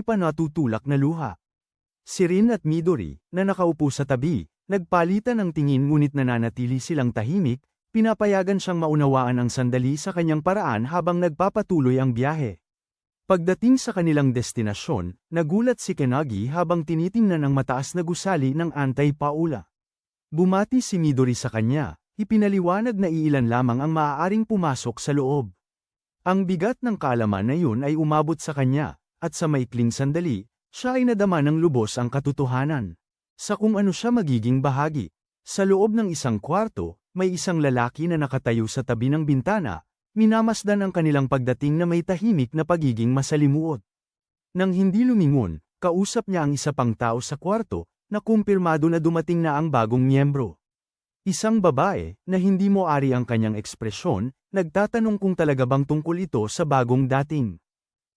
pa natutulak na luha. Si Rin at Midori, na nakaupo sa tabi, nagpalitan ng tingin ngunit nananatili silang tahimik, pinapayagan siyang maunawaan ang sandali sa kanyang paraan habang nagpapatuloy ang biyahe. Pagdating sa kanilang destinasyon, nagulat si Kenagi habang tinitingnan ang mataas na gusali ng Antay-Paula. Bumati si Midori sa kanya, ipinaliwanag na iilan lamang ang maaaring pumasok sa loob. Ang bigat ng kaalaman na yun ay umabot sa kanya, at sa maikling sandali, siya ay nadama ng lubos ang katotohanan. Sa kung ano siya magiging bahagi. Sa loob ng isang kwarto, may isang lalaki na nakatayo sa tabi ng bintana, minamasdan ang kanilang pagdating na may tahimik na pagiging masalimuot. Nang hindi lumingon, kausap niya ang isa pang tao sa kwarto, na kumpirmado na dumating na ang bagong miyembro. Isang babae, na hindi mo ari ang kanyang ekspresyon, nagtatanong kung talaga bang tungkol ito sa bagong dating.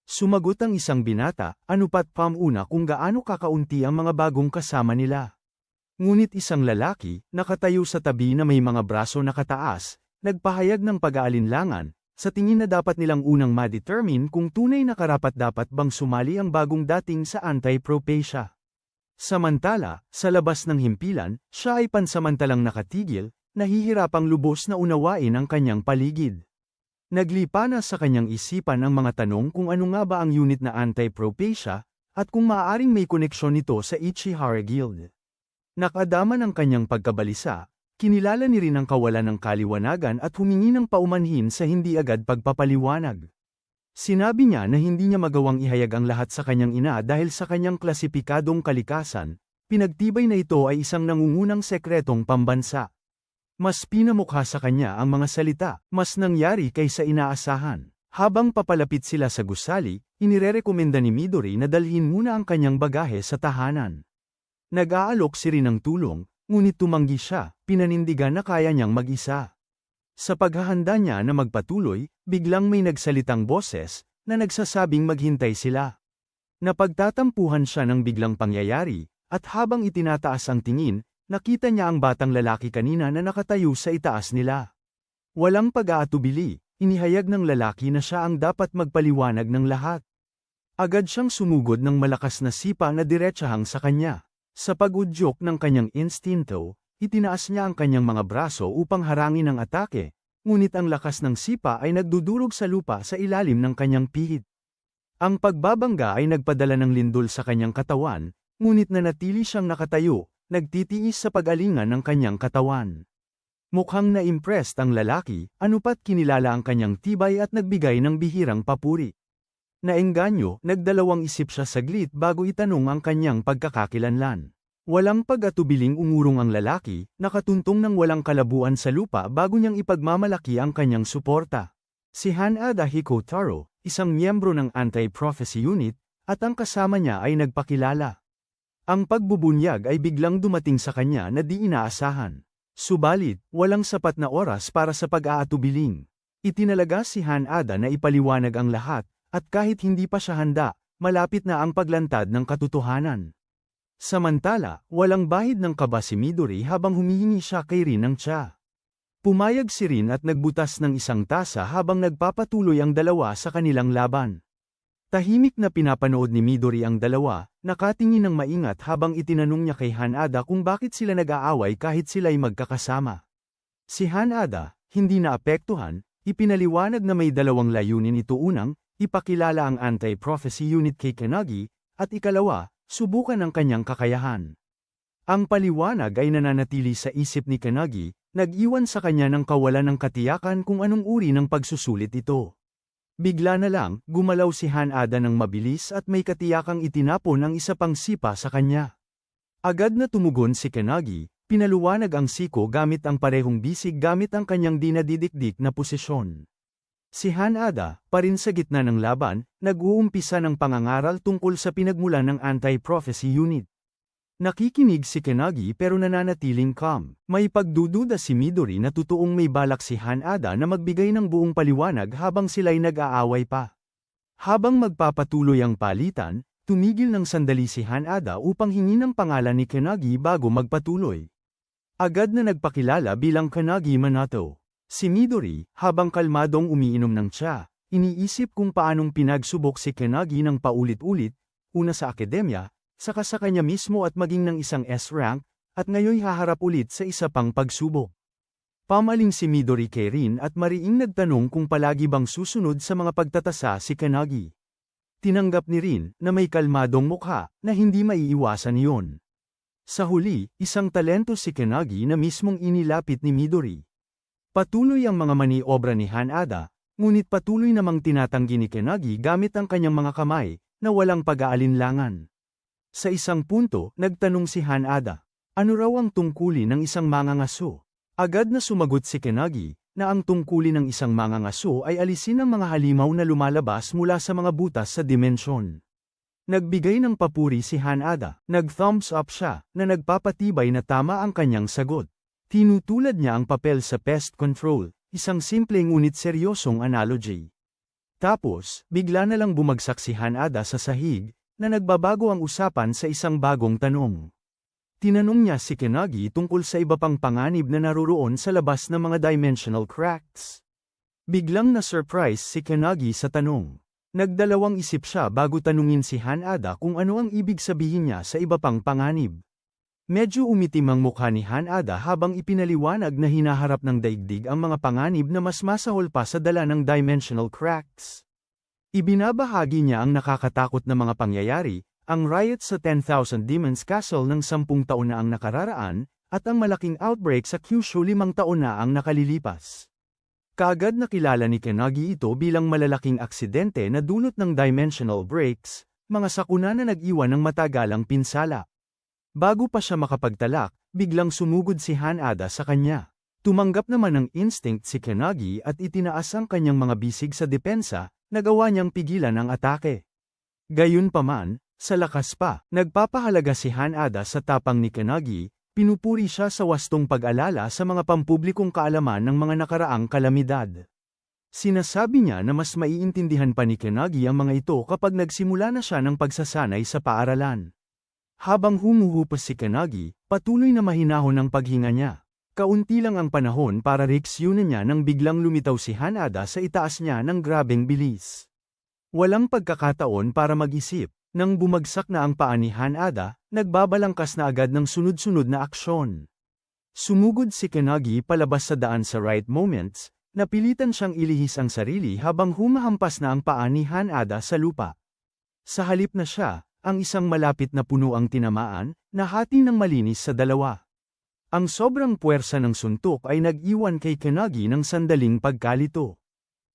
Sumagot ang isang binata, anupat pamuna kung gaano kakaunti ang mga bagong kasama nila. Ngunit isang lalaki, nakatayo sa tabi na may mga braso nakataas, nagpahayag ng pag-aalinlangan, sa tingin na dapat nilang unang ma-determine kung tunay na karapat-dapat bang sumali ang bagong dating sa Antay-Propecia. Samantala, sa labas ng himpilan, siya ay pansamantalang nakatigil, nahihirapang lubos na unawain ang kanyang paligid. Naglipa na sa kanyang isipan ang mga tanong kung ano nga ba ang unit na Antay-Propecia, at kung maaaring may koneksyon nito sa Ichihara Guild. Nakadama ng kanyang pagkabalisa, kinilala ni Rin ang kawalan ng kaliwanagan at humingi ng paumanhin sa hindi agad pagpapaliwanag. Sinabi niya na hindi niya magawang ihayag ang lahat sa kanyang ina dahil sa kanyang klasipikadong kalikasan, pinagtibay na ito ay isang nangungunang sekretong pambansa. Mas pinamukha sa kanya ang mga salita, mas nangyari kaysa inaasahan. Habang papalapit sila sa gusali, inirerekomenda ni Midori na dalhin muna ang kanyang bagahe sa tahanan. Nag-aalok si Rin ng tulong, ngunit tumanggi siya, pinanindigan na kaya niyang mag-isa. Sa paghahanda niya na magpatuloy, biglang may nagsalitang boses, na nagsasabing maghintay sila. Napagtatampuhan siya ng biglang pangyayari, at habang itinataas ang tingin, nakita niya ang batang lalaki kanina na nakatayo sa itaas nila. Walang pag-aatubili, inihayag ng lalaki na siya ang dapat magpaliwanag ng lahat. Agad siyang sumugod ng malakas na sipa na diretsahang sa kanya. Sa pag-udyok ng kanyang instinto, itinaas niya ang kanyang mga braso upang harangin ang atake, ngunit ang lakas ng sipa ay nagdudurog sa lupa sa ilalim ng kanyang pihit. Ang pagbabangga ay nagpadala ng lindol sa kanyang katawan, ngunit nanatili siyang nakatayo, nagtitiis sa pag-alingan ng kanyang katawan. Mukhang na-impressed ang lalaki, anupat kinilala ang kanyang tibay at nagbigay ng bihirang papuri. Naengganyo, nagdalawang isip siya saglit bago itanong ang kanyang pagkakakilanlan. Walang pag-atubiling umurong ang lalaki, nakatuntong ng walang kalabuan sa lupa bago niyang ipagmamalaki ang kanyang suporta. Si Hanada Hikotaro, isang miyembro ng Anti-Prophecy Unit, at ang kasama niya ay nagpakilala. Ang pagbubunyag ay biglang dumating sa kanya na di inaasahan. Subalit, walang sapat na oras para sa pag-aatubiling. Itinalaga si Hanada na ipaliwanag ang lahat, at kahit hindi pa siya handa, malapit na ang paglantad ng katotohanan. Samantala, walang bahid ng kaba si Midori habang humihingi siya kay Rin ng tsa. Pumayag si Rin at nagbutas ng isang tasa habang nagpapatuloy ang dalawa sa kanilang laban. Tahimik na pinapanood ni Midori ang dalawa, nakatingin ng maingat habang itinanong niya kay Hanada kung bakit sila nag-aaway kahit sila'y magkakasama. Si Hanada, hindi naapektuhan, ipinaliwanag na may dalawang layunin ito: unang, ipakilala ang Anti-Prophecy Unit kay Kenagi, at ikalawa, subukan ang kanyang kakayahan. Ang paliwanag ay nananatili sa isip ni Kenagi, nag-iwan sa kanya ng kawalan ng katiyakan kung anong uri ng pagsusulit ito. Bigla na lang, gumalaw si Hanada ng mabilis at may katiyakang itinapon ang isa pang sipa sa kanya. Agad na tumugon si Kenagi, pinaluwanag ang siko gamit ang parehong bisig gamit ang kanyang dinadidikdik na posisyon. Si Hanada, pa rin sa gitna ng laban, nag-uumpisa ng pangangaral tungkol sa pinagmulan ng Anti-Prophecy Unit. Nakikinig si Kenagi pero nananatiling calm. May pagdududa si Midori na totoong may balak si Hanada na magbigay ng buong paliwanag habang sila'y nag-aaway pa. Habang magpapatuloy ang palitan, tumigil ng sandali si Hanada upang hingi ng pangalan ni Kenagi bago magpatuloy. Agad na nagpakilala bilang Kenagi Manato. Si Midori, habang kalmadong umiinom ng tsa, iniisip kung paanong pinagsubok si Kenagi ng paulit-ulit, una sa akademya, saka sa kanya mismo at maging ng isang S-rank, at ngayon haharap ulit sa isa pang pagsubok. Pamaling si Midori kay Rin at mariing nagtanong kung palagi bang susunod sa mga pagtatasa si Kanagi. Tinanggap ni Rin na may kalmadong mukha na hindi maiiwasan iyon. Sa huli, isang talento si Kanagi na mismong inilapit ni Midori. Patuloy ang mga maniobra ni Hanada, ngunit patuloy namang tinatanggi ni Kanagi gamit ang kanyang mga kamay, na walang pag-aalinlangan. Sa isang punto, nagtanong si Hanada, ano raw ang tungkulin ng isang mangangaso? Agad na sumagot si Kanagi, na ang tungkulin ng isang mangangaso ay alisin ang mga halimaw na lumalabas mula sa mga butas sa dimensyon. Nagbigay ng papuri si Hanada, nag-thumbs up siya, na nagpapatibay na tama ang kanyang sagot. Tinutulad niya ang papel sa pest control, isang simple ngunit seryosong analogy. Tapos, bigla na lang bumagsak si Hanada sa sahig, na nagbabago ang usapan sa isang bagong tanong. Tinanong niya si Kanagi tungkol sa iba pang panganib na naroroon sa labas ng mga dimensional cracks. Biglang na-surprise si Kanagi sa tanong. Nagdalawang isip siya bago tanungin si Hanada kung ano ang ibig sabihin niya sa iba pang panganib. Medyo umitim ang mukha ni Hanada habang ipinaliwanag na hinaharap ng daigdig ang mga panganib na mas masahol pa sa dala ng dimensional cracks. Ibinabahagi niya ang nakakatakot na mga pangyayari, ang riot sa 10,000 Demons Castle ng 10 taon na ang nakararaan, at ang malaking outbreak sa Kyushu 5 taon na ang nakalilipas. Kaagad nakilala ni Kanagi ito bilang malalaking aksidente na dulot ng dimensional breaks, mga sakuna na nag-iwan ng matagalang pinsala. Bago pa siya makapagtalak, biglang sumugod si Hanada sa kanya. Tumanggap naman ng instinct si Kanagi at itinaas ang kanyang mga bisig sa depensa, nagawa niyang pigilan ang atake. Gayunpaman, sa lakas pa, nagpapahalaga si Hanada sa tapang ni Kanagi, pinupuri siya sa wastong pag-alala sa mga pampublikong kaalaman ng mga nakaraang kalamidad. Sinasabi niya na mas maiintindihan pa ni Kanagi ang mga ito kapag nagsimula na siya ng pagsasanay sa paaralan. Habang humuhupas si Kanagi, patuloy na mahinahon ang paghinga niya. Kaunti lang ang panahon para reaksyonan niya nang biglang lumitaw si Hanada sa itaas niya ng grabeng bilis. Walang pagkakataon para mag-isip. Nang bumagsak na ang paa ni Hanada, nagbabalangkas na agad ng sunod-sunod na aksyon. Sumugod si Kanagi palabas sa daan sa right moments, napilitan siyang ilihis ang sarili habang humahampas na ang paa ni Hanada sa lupa. Sa halip na siya, ang isang malapit na puno ang tinamaan, nahati ng malinis sa dalawa. Ang sobrang puwersa ng suntok ay nag-iwan kay Kanagi ng sandaling pagkalito.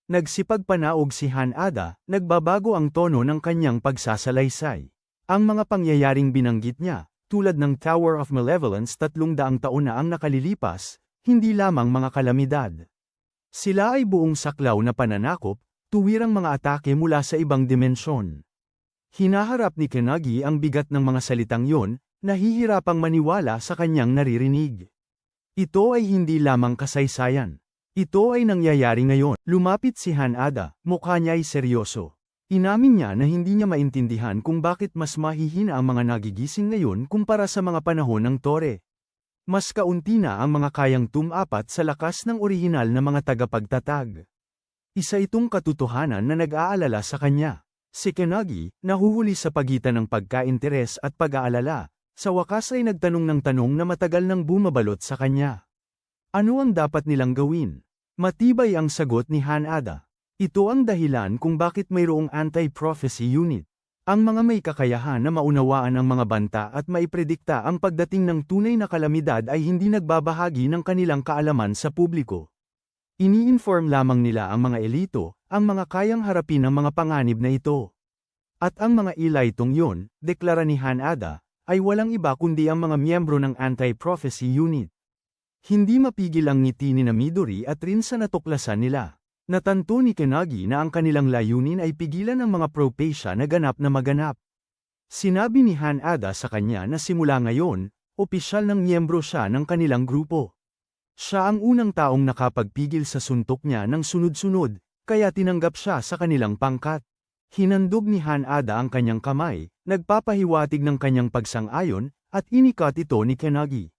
Nagsipagpanaog si Hanada, nagbabago ang tono ng kanyang pagsasalaysay. Ang mga pangyayaring binanggit niya, tulad ng Tower of Malevolence 300 taon na ang nakalilipas, hindi lamang mga kalamidad. Sila ay buong saklaw na pananakop, tuwirang mga atake mula sa ibang dimensyon. Hinaharap ni Kanagi ang bigat ng mga salitang yon, nahihirapang maniwala sa kanyang naririnig. Ito ay hindi lamang kasaysayan. Ito ay nangyayari ngayon. Lumapit si Hanada, mukha niya ay seryoso. Inamin niya na hindi niya maintindihan kung bakit mas mahihina ang mga nagigising ngayon kumpara sa mga panahon ng Tore. Mas kaunti na ang mga kayang tumapat sa lakas ng orihinal na mga tagapagtatag. Isa itong katotohanan na nag-aalala sa kanya. Si Kanagi, nahuhuli sa pagitan ng pagkainteres at pag-aalala, sa wakas ay nagtanong ng tanong na matagal nang bumabalot sa kanya. Ano ang dapat nilang gawin? Matibay ang sagot ni Hanada. Ito ang dahilan kung bakit mayroong anti-prophecy unit. Ang mga may kakayahan na maunawaan ang mga banta at maipredikta ang pagdating ng tunay na kalamidad ay hindi nagbabahagi ng kanilang kaalaman sa publiko. Ini-inform lamang nila ang mga elito, ang mga kayang harapin ang mga panganib na ito. At ang mga ilaitong yon, deklara ni Hanada, ay walang iba kundi ang mga miyembro ng anti-prophecy unit. Hindi mapigil ang ngiti ni Midori at Rin sa natuklasan nila. Natanto ni Kanagi na ang kanilang layunin ay pigilan ang mga propesya na ganap na maganap. Sinabi ni Hanada sa kanya na simula ngayon, opisyal ng miyembro siya ng kanilang grupo. Siya ang unang taong nakapagpigil sa suntok niya ng sunod-sunod, kaya tinanggap siya sa kanilang pangkat. Hinandog ni Hanada ang kanyang kamay, nagpapahiwatig ng kanyang pagsang-ayon, at inikat ito ni Kanagi.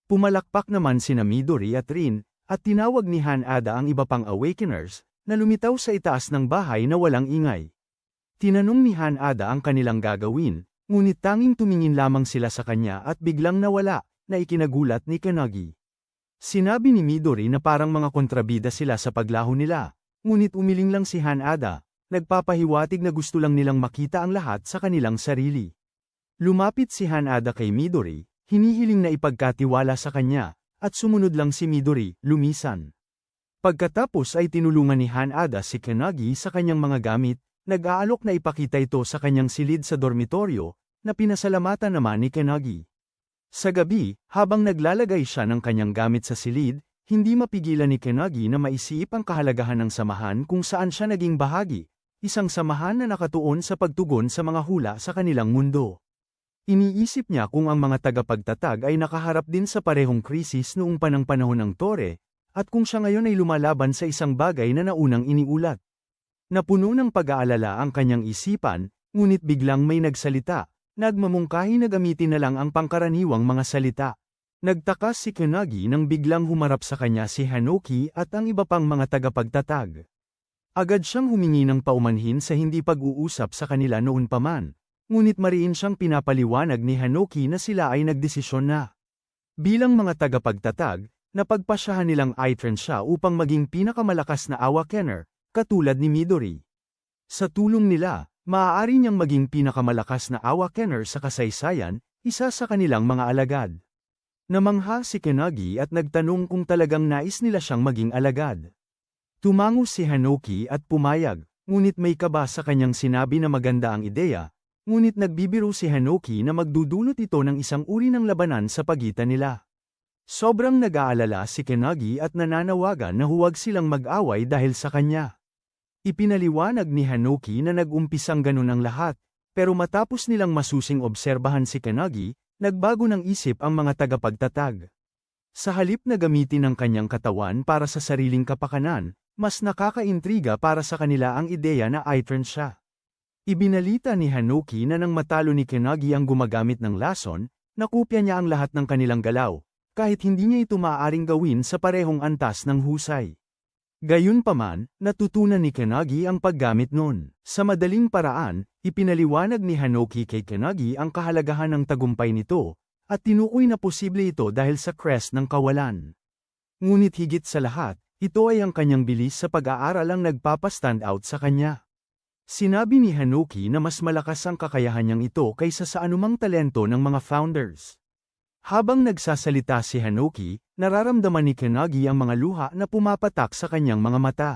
Pumalakpak naman sina Midori at Rin, at tinawag ni Hanada ang iba pang Awakeners, na lumitaw sa itaas ng bahay na walang ingay. Tinanong ni Hanada ang kanilang gagawin, ngunit tanging tumingin lamang sila sa kanya at biglang nawala, na ikinagulat ni Kanagi. Sinabi ni Midori na parang mga kontrabida sila sa paglaho nila, ngunit umiling lang si Hanada, nagpapahiwatig na gusto lang nilang makita ang lahat sa kanilang sarili. Lumapit si Hanada kay Midori, hinihiling na ipagkatiwala sa kanya, at sumunod lang si Midori, lumisan. Pagkatapos ay tinulungan ni Hanada si Kanagi sa kanyang mga gamit, nag-aalok na ipakita ito sa kanyang silid sa dormitoryo, na pinasalamatan naman ni Kanagi. Sa gabi, habang naglalagay siya ng kanyang gamit sa silid, hindi mapigilan ni Kanagi na maisip ang kahalagahan ng samahan kung saan siya naging bahagi, isang samahan na nakatuon sa pagtugon sa mga hula sa kanilang mundo. Iniisip niya kung ang mga tagapagtatag ay nakaharap din sa parehong krisis noong panahon ng Tore, at kung siya ngayon ay lumalaban sa isang bagay na naunang iniulat. Napuno ng pag-aalala ang kanyang isipan, ngunit biglang may nagsalita. Nagmamungkahi na gamitin na lang ang pangkaraniwang mga salita. Nagtakas si Kanagi nang biglang humarap sa kanya si Hanoki at ang iba pang mga tagapagtatag. Agad siyang humingi ng paumanhin sa hindi pag-uusap sa kanila noon pa man, ngunit mariin siyang pinapaliwanag ni Hanoki na sila ay nagdesisyon na. Bilang mga tagapagtatag, napagpasyahan nilang i-train siya upang maging pinakamalakas na awakener, katulad ni Midori. Sa tulong nila, maaari niyang maging pinakamalakas na awakener sa kasaysayan, isa sa kanilang mga alagad. Namangha si Kanagi at nagtanong kung talagang nais nila siyang maging alagad. Tumango si Hanoki at pumayag, ngunit may kaba sa kanyang sinabi na maganda ang ideya, ngunit nagbibiro si Hanoki na magdudulot ito ng isang uri ng labanan sa pagitan nila. Sobrang nag-aalala si Kanagi at nananawagan na huwag silang mag-away dahil sa kanya. Ipinaliwanag ni Hanoki na nag-umpisang ganun ang lahat, pero matapos nilang masusing obserbahan si Kanagi, nagbago ng isip ang mga tagapagtatag. Sa halip na gamitin ang kanyang katawan para sa sariling kapakanan, mas nakakaintriga para sa kanila ang ideya na i-train siya. Ibinalita ni Hanoki na nang matalo ni Kanagi ang gumagamit ng lason, nakopya niya ang lahat ng kanilang galaw, kahit hindi niya ito maaaring gawin sa parehong antas ng husay. Gayunpaman, natutunan ni Kanagi ang paggamit nun. Sa madaling paraan, ipinaliwanag ni Hanoki kay Kanagi ang kahalagahan ng tagumpay nito, at tinukoy na posible ito dahil sa crest ng kawalan. Ngunit higit sa lahat, ito ay ang kanyang bilis sa pag-aaral ang nagpapastand out sa kanya. Sinabi ni Hanoki na mas malakas ang kakayahan niyang ito kaysa sa anumang talento ng mga founders. Habang nagsasalita si Hanoki, nararamdaman ni Kanagi ang mga luha na pumapatak sa kanyang mga mata.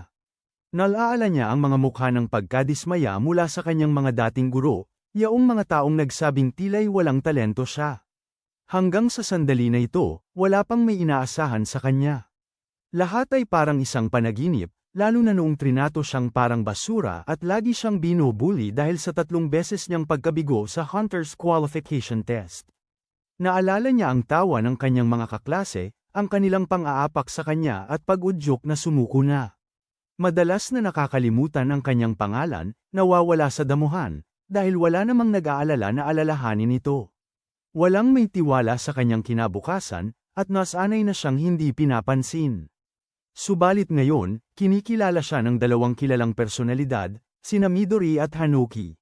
Nalaala niya ang mga mukha ng pagkadismaya mula sa kanyang mga dating guro, yaong mga taong nagsabing tila'y walang talento siya. Hanggang sa sandali na ito, wala pang may inaasahan sa kanya. Lahat ay parang isang panaginip, lalo na noong trinato siyang parang basura at lagi siyang binubuli dahil sa 3 beses niyang pagkabigo sa Hunter's Qualification Test. Naalala niya ang tawa ng kanyang mga kaklase, ang kanilang pang-aapak sa kanya at pag-udyok na sumuko na. Madalas na nakakalimutan ang kanyang pangalan, nawawala sa damuhan, dahil wala namang nag-aalala na alalahanin ito. Walang may tiwala sa kanyang kinabukasan, at nasanay na siyang hindi pinapansin. Subalit ngayon, kinikilala siya ng 2 kilalang personalidad, sina Midori at Hanoki.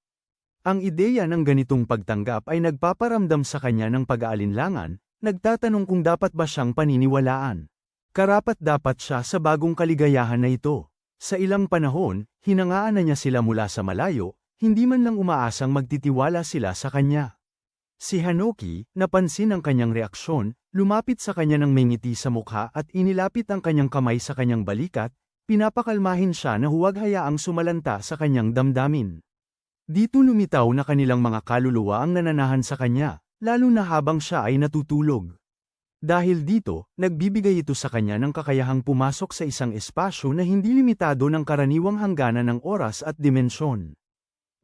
Ang ideya ng ganitong pagtanggap ay nagpaparamdam sa kanya ng pag-aalinlangan, nagtatanong kung dapat ba siyang paniniwalaan. Karapat-dapat siya sa bagong kaligayahan na ito. Sa ilang panahon, hinangaan na niya sila mula sa malayo, hindi man lang umaasang magtitiwala sila sa kanya. Si Hanoki, napansin ang kanyang reaksyon, lumapit sa kanya ng may ngiti sa mukha at inilapit ang kanyang kamay sa kanyang balikat, pinapakalmahin siya na huwag hayaang sumalanta sa kanyang damdamin. Dito lumitaw na kanilang mga kaluluwa ang nananahan sa kanya, lalo na habang siya ay natutulog. Dahil dito, nagbibigay ito sa kanya ng kakayahang pumasok sa isang espasyo na hindi limitado ng karaniwang hangganan ng oras at dimensyon.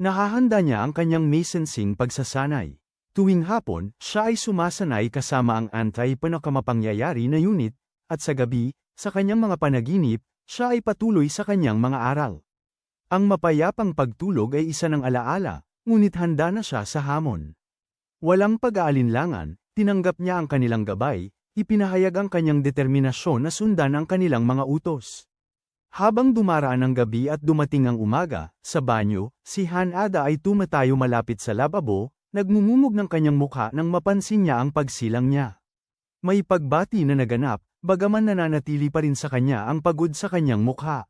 Nahahanda niya ang kanyang may sensing pagsasanay. Tuwing hapon, siya ay sumasanay kasama ang anti-panakamapangyayari na unit, at sa gabi, sa kanyang mga panaginip, siya ay patuloy sa kanyang mga aral. Ang mapayapang pagtulog ay isa ng alaala, ngunit handa na siya sa hamon. Walang pag-aalinlangan, tinanggap niya ang kanilang gabay, ipinahayag ang kanyang determinasyon na sundan ang kanilang mga utos. Habang dumaraan ang gabi at dumating ang umaga, sa banyo, si Hanada ay tumatayo malapit sa lababo, nagmumumog ng kanyang mukha nang mapansin niya ang pagsilang niya. May pagbati na naganap, bagaman nananatili pa rin sa kanya ang pagod sa kanyang mukha.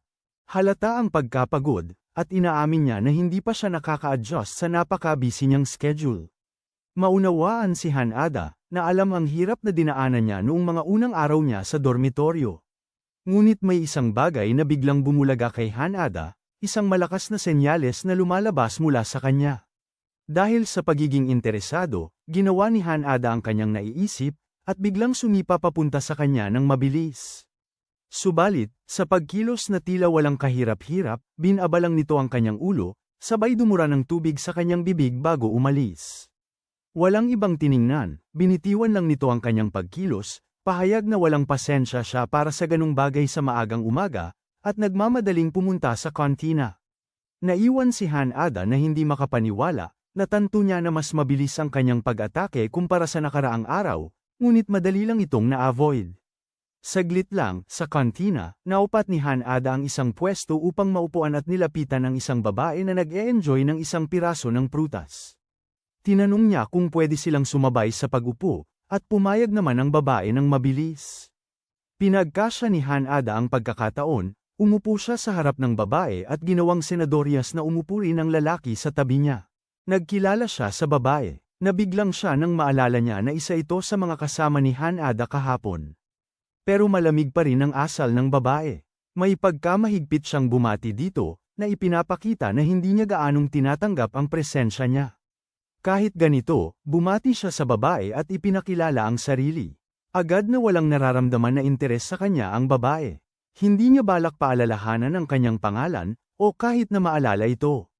Halata ang pagkapagod, at inaamin niya na hindi pa siya nakaka-adjust sa napaka-busy niyang schedule. Maunawaan si Hanada, na alam ang hirap na dinaanan niya noong mga unang araw niya sa dormitoryo. Ngunit may isang bagay na biglang bumulaga kay Hanada, isang malakas na senyales na lumalabas mula sa kanya. Dahil sa pagiging interesado, ginawa ni Hanada ang kanyang naiisip, at biglang sumipa papunta sa kanya ng mabilis. Subalit, sa pagkilos na tila walang kahirap-hirap, binabalang nito ang kanyang ulo, sabay dumura ng tubig sa kanyang bibig bago umalis. Walang ibang tiningnan, binitiwan lang nito ang kanyang pagkilos, pahayag na walang pasensya siya para sa ganung bagay sa maagang umaga, at nagmamadaling pumunta sa kantina. Naiwan si Hanada na hindi makapaniwala, natanto niya na mas mabilis ang kanyang pag-atake kumpara sa nakaraang araw, ngunit madali lang itong na-avoid. Saglit lang, sa kantina, naupat ni Hanada ang isang pwesto upang maupuan at nilapitan ang isang babae na nag-e-enjoy ng isang piraso ng prutas. Tinanong niya kung pwede silang sumabay sa pag-upo, at pumayag naman ang babae ng mabilis. Pinagkasya ni Hanada ang pagkakataon, umupo siya sa harap ng babae at ginawang senadoryas na umupo rin ang lalaki sa tabi niya. Nagkilala siya sa babae, nabiglang siya nang maalala niya na isa ito sa mga kasama ni Hanada kahapon. Pero malamig pa rin ang asal ng babae. May pagkamahigpit siyang bumati dito, na ipinapakita na hindi niya gaanong tinatanggap ang presensya niya. Kahit ganito, bumati siya sa babae at ipinakilala ang sarili. Agad na walang nararamdaman na interes sa kanya ang babae. Hindi niya balak paalalahanan ang kanyang pangalan, o kahit na maalala ito.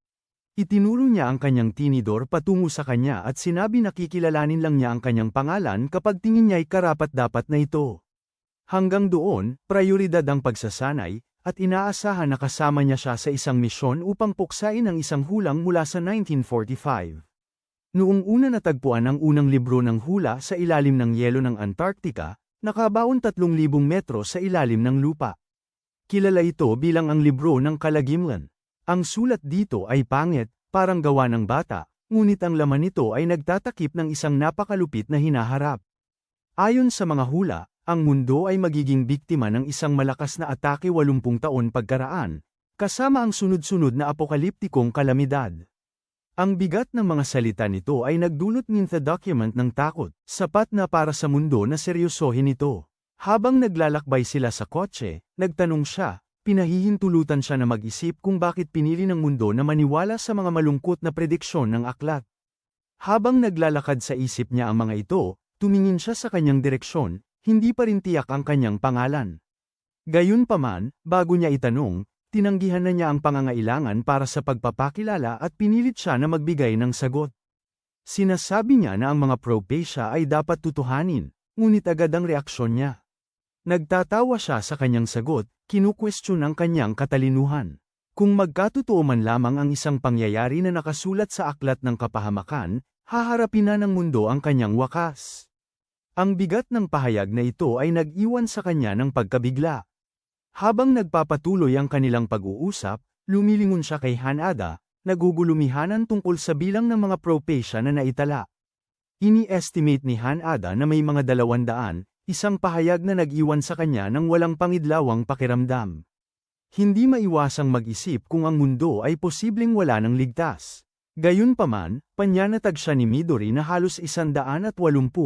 Itinuro niya ang kanyang tinidor patungo sa kanya at sinabi na kikilalanin lang niya ang kanyang pangalan kapag tingin niya'y karapat-dapat na ito. Hanggang doon, prioridad ang pagsasanay, at inaasahan na kasama niya siya sa isang misyon upang puksain ang isang hulang mula sa 1945. Noong una natagpuan ang unang libro ng hula sa ilalim ng yelo ng Antarctica, nakabaon 3,000 metro sa ilalim ng lupa. Kilala ito bilang ang libro ng Kalagimlan. Ang sulat dito ay pangit, parang gawa ng bata, ngunit ang laman nito ay nagtatakip ng isang napakalupit na hinaharap. Ayon sa mga hula, ang mundo ay magiging biktima ng isang malakas na atake 80 taon pagkaraan, kasama ang sunod-sunod na apokaliptikong kalamidad. Ang bigat ng mga salita nito ay nagdulot ng the document ng takot, sapat na para sa mundo na seryosohin ito. Habang naglalakbay sila sa kotse, nagtanong siya, pinahihintulutan siya na mag-isip kung bakit pinili ng mundo na maniwala sa mga malungkot na prediksyon ng aklat. Habang naglalakad sa isip niya ang mga ito, tumingin siya sa kanyang direksyon, hindi pa rin tiyak ang kanyang pangalan. Gayunpaman, bago niya itanong, tinanggihan na niya ang pangangailangan para sa pagpapakilala at pinilit siya na magbigay ng sagot. Sinasabi niya na ang mga propesya ay dapat tutuhanin, ngunit agad ang reaksyon niya. Nagtatawa siya sa kanyang sagot, kinukwestiyon ang kanyang katalinuhan. Kung magkatotoo man lamang ang isang pangyayari na nakasulat sa aklat ng kapahamakan, haharapin na ng mundo ang kanyang wakas. Ang bigat ng pahayag na ito ay nag-iwan sa kanya ng pagkabigla. Habang nagpapatuloy ang kanilang pag-uusap, lumilingon siya kay Hanada, nagugulumihanan tungkol sa bilang ng mga propesya na naitala. Ini-estimate ni Hanada na may mga 200, isang pahayag na nag-iwan sa kanya ng walang pangidlawang pakiramdam. Hindi maiwasang mag-isip kung ang mundo ay posibleng wala ng ligtas. Gayunpaman, panyanatag siya ni Midori na halos 180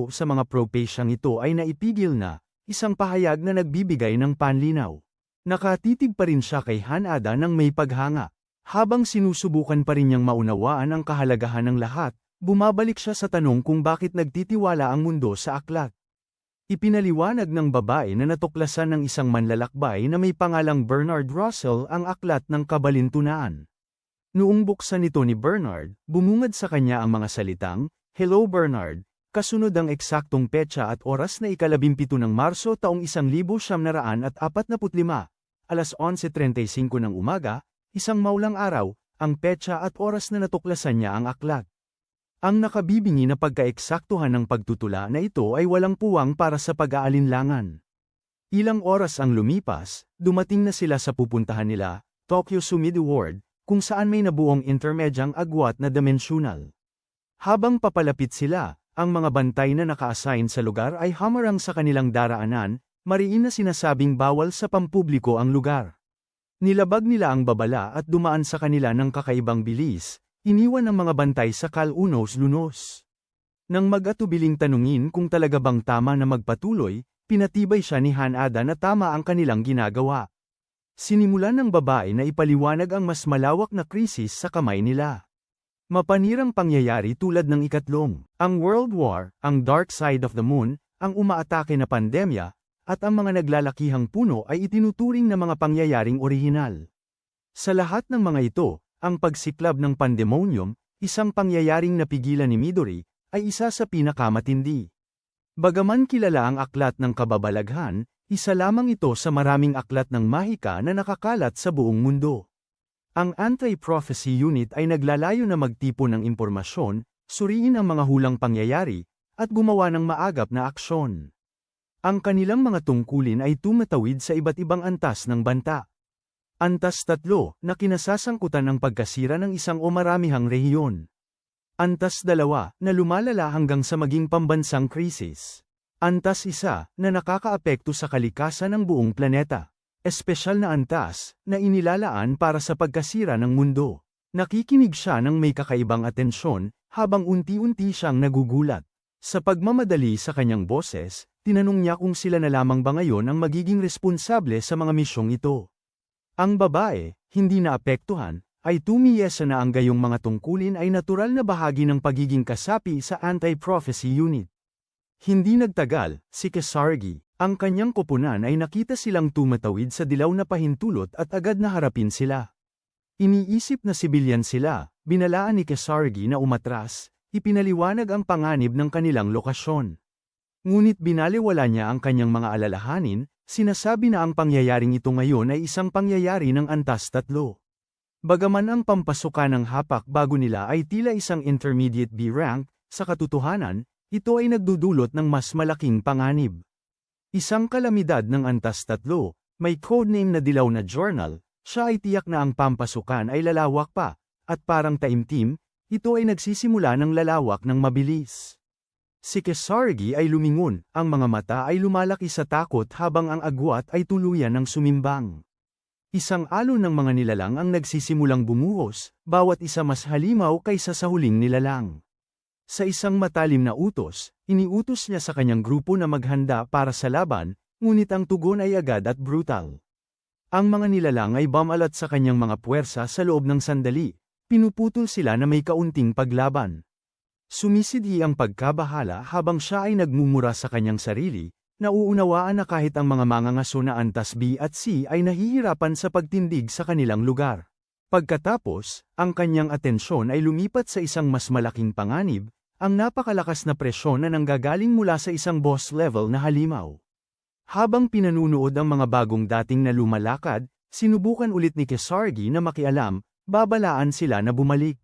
sa mga propesyang ito ay naipigil na, isang pahayag na nagbibigay ng panlinaw. Nakatitig pa rin siya kay Hanada nang may paghanga. Habang sinusubukan pa rin niyang maunawaan ang kahalagahan ng lahat, bumabalik siya sa tanong kung bakit nagtitiwala ang mundo sa aklat. Ipinaliwanag ng babae na natuklasan ng isang manlalakbay na may pangalang Bernard Russell ang aklat ng kabalintunaan. Noong buksan ito ni Bernard, bumungad sa kanya ang mga salitang, "Hello Bernard," kasunod ang eksaktong petsa at oras na ika-17 ng Marso taong 1945, alas 11:35 ng umaga, isang maulang araw, ang petsa at oras na natuklasan niya ang aklat. Ang nakabibingi na pagkaeksaktuhan ng pagtutula na ito ay walang puwang para sa pag-aalinlangan. Ilang oras ang lumipas, dumating na sila sa pupuntahan nila, Tokyo Sumida Ward, kung saan may nabuong intermedyang agwat na dimensional. Habang papalapit sila, ang mga bantay na naka-assign sa lugar ay hamarang sa kanilang daraanan, mariin na sinasabing bawal sa pampubliko ang lugar. Nilabag nila ang babala at dumaan sa kanila ng kakaibang bilis, iniwan ang mga bantay sa kalunos-lunos. Nang mag-atubiling tanungin kung talaga bang tama na magpatuloy, pinatibay siya ni Hanada na tama ang kanilang ginagawa. Sinimulan ng babae na ipaliwanag ang mas malawak na krisis sa kamay nila. Mapanirang pangyayari tulad ng ikatlong, ang World War, ang Dark Side of the Moon, ang umaatake na pandemya, at ang mga naglalakihang puno ay itinuturing na mga pangyayaring orihinal. Sa lahat ng mga ito, ang pagsiklab ng pandemonium, isang pangyayaring napigilan ni Midori, ay isa sa pinakamatindi. Bagaman kilala ang aklat ng kababalaghan, isa lamang ito sa maraming aklat ng mahika na nakakalat sa buong mundo. Ang Anti-Prophecy Unit ay naglalayo na magtipon ng impormasyon, suriin ang mga hulang pangyayari, at gumawa ng maagap na aksyon. Ang kanilang mga tungkulin ay tumatawid sa iba't ibang antas ng banta. Antas 3, na kinasasangkutan ng pagkasira ng isang o maramihang rehiyon. Antas 2, na lumalala hanggang sa maging pambansang krisis. Antas 1, na nakakaapekto sa kalikasan ng buong planeta. Espesyal na antas, na inilalaan para sa pagkasira ng mundo. Nakikinig siya ng may kakaibang atensyon, habang unti-unti siyang nagugulat. Sa pagmamadali sa kanyang boses, tinanong niya kung sila na lamang ba ngayon ang magiging responsable sa mga misyong ito. Ang babae, hindi naapektuhan, ay tumiyesa na ang gayong mga tungkulin ay natural na bahagi ng pagiging kasapi sa Anti-Prophecy Unit. Hindi nagtagal, si Kasaragi, ang kanyang koponan ay nakita silang tumatawid sa dilaw na pahintulot at agad na harapin sila. Iniisip na sibilyan sila, binalaan ni Kasaragi na umatras, ipinaliwanag ang panganib ng kanilang lokasyon. Ngunit binaliwala niya ang kanyang mga alalahanin, sinasabi na ang pangyayaring ito ngayon ay isang pangyayari ng antas 3. Bagaman ang pampasukan ng hapak bago nila ay tila isang intermediate B rank, sa katotohanan, ito ay nagdudulot ng mas malaking panganib. Isang kalamidad ng antas 3, may codename na Dilaw na Journal, siya ay tiyak na ang pampasukan ay lalawak pa, at parang taimtim, ito ay nagsisimula ng lalawak ng mabilis. Si Kasaragi ay lumingon, ang mga mata ay lumalaki sa takot habang ang agwat ay tuluyan ng sumimbang. Isang alon ng mga nilalang ang nagsisimulang bumuhos, bawat isa mas halimaw kaysa sa huling nilalang. Sa isang matalim na utos, iniutos niya sa kanyang grupo na maghanda para sa laban, ngunit ang tugon ay agad at brutal. Ang mga nilalang ay bumalat sa kanyang mga puwersa sa loob ng sandali, pinuputol sila na may kaunting paglaban. Sumisidhi ang pagkabahala habang siya ay nagmumura sa kanyang sarili, nauunawaan na kahit ang mga mangangaso na antas B at C ay nahihirapan sa pagtindig sa kanilang lugar. Pagkatapos, ang kanyang atensyon ay lumipat sa isang mas malaking panganib, ang napakalakas na presyon na nanggagaling mula sa isang boss level na halimaw. Habang pinanunood ang mga bagong dating na lumalakad, sinubukan ulit ni Kasaragi na makialam, babalaan sila na bumalik.